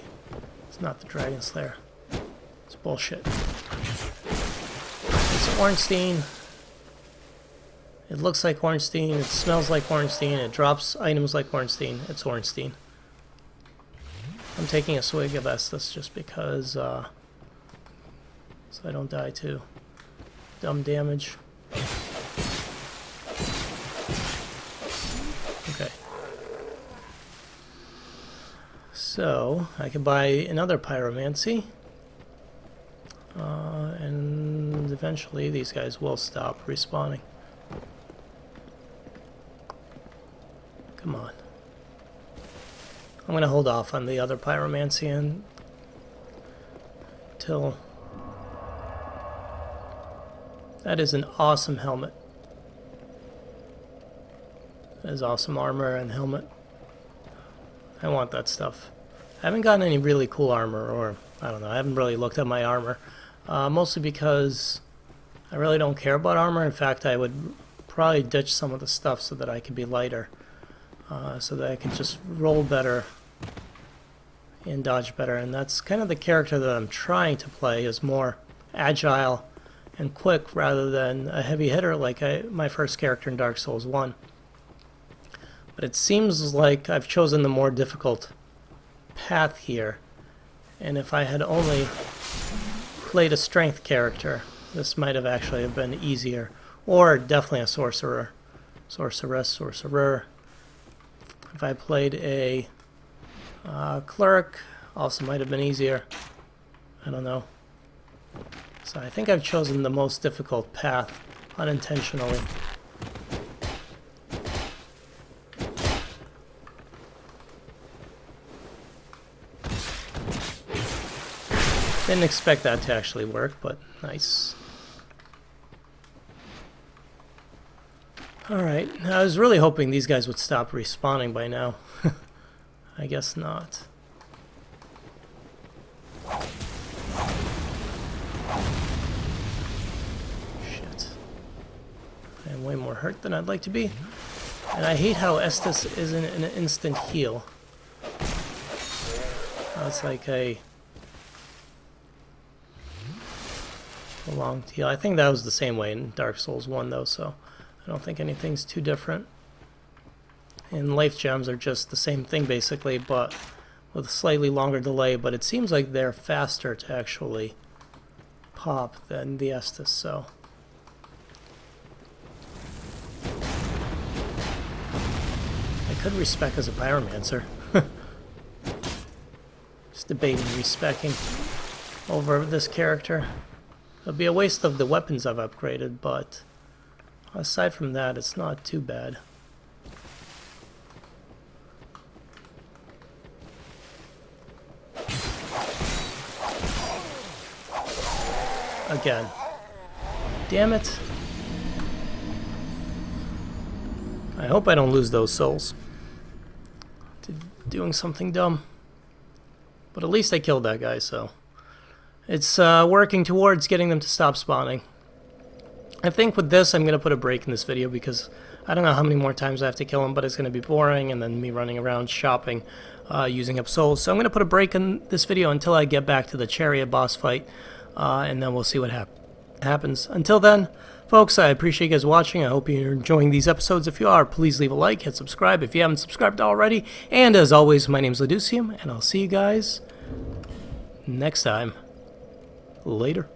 It's not the Dragon Slayer. It's bullshit. It's Ornstein. It looks like Ornstein. It smells like Ornstein. It drops items like Ornstein. It's Ornstein. I'm taking a swig of Estus just because, so I don't die too. Dumb damage. Okay. So, I can buy another Pyromancy. And eventually these guys will stop respawning. Come on. I'm going to hold off on the other Pyromancy until... That is an awesome helmet. That is awesome armor and helmet. I want that stuff. I haven't gotten any really cool armor, or I don't know, I haven't really looked at my armor. Mostly because I really don't care about armor. In fact, I would probably ditch some of the stuff so that I could be lighter. So that I can just roll better and dodge better. And that's kind of the character that I'm trying to play, is more agile and quick rather than a heavy hitter like my first character in Dark Souls 1. But it seems like I've chosen the more difficult path here. And if I had only played a strength character, this might have actually been easier. Or definitely a sorcerer. Sorceress, sorcerer. If I played a cleric, also might have been easier. I don't know. So I think I've chosen the most difficult path unintentionally. Didn't expect that to actually work, but nice. Alright, I was really hoping these guys would stop respawning by now. I guess not. Shit. I am way more hurt than I'd like to be. And I hate how Estus isn't an instant heal. It's like a prolonged heal. I think that was the same way in Dark Souls 1 though, so I don't think anything's too different. And life gems are just the same thing basically, but with a slightly longer delay, but it seems like they're faster to actually pop than the Estus, so. I could respec as a Pyromancer. Just debating respecking over this character. It'll be a waste of the weapons I've upgraded, but aside from that, it's not too bad. Again. Damn it. I hope I don't lose those souls to doing something dumb. But at least I killed that guy, so it's working towards getting them to stop spawning. I think with this, I'm going to put a break in this video because I don't know how many more times I have to kill him, but it's going to be boring, and then me running around shopping, using up souls. So I'm going to put a break in this video until I get back to the Chariot boss fight, and then we'll see what happens. Until then, folks, I appreciate you guys watching. I hope you're enjoying these episodes. If you are, please leave a like, hit subscribe if you haven't subscribed already. And as always, my name's Leducium, and I'll see you guys next time. Later.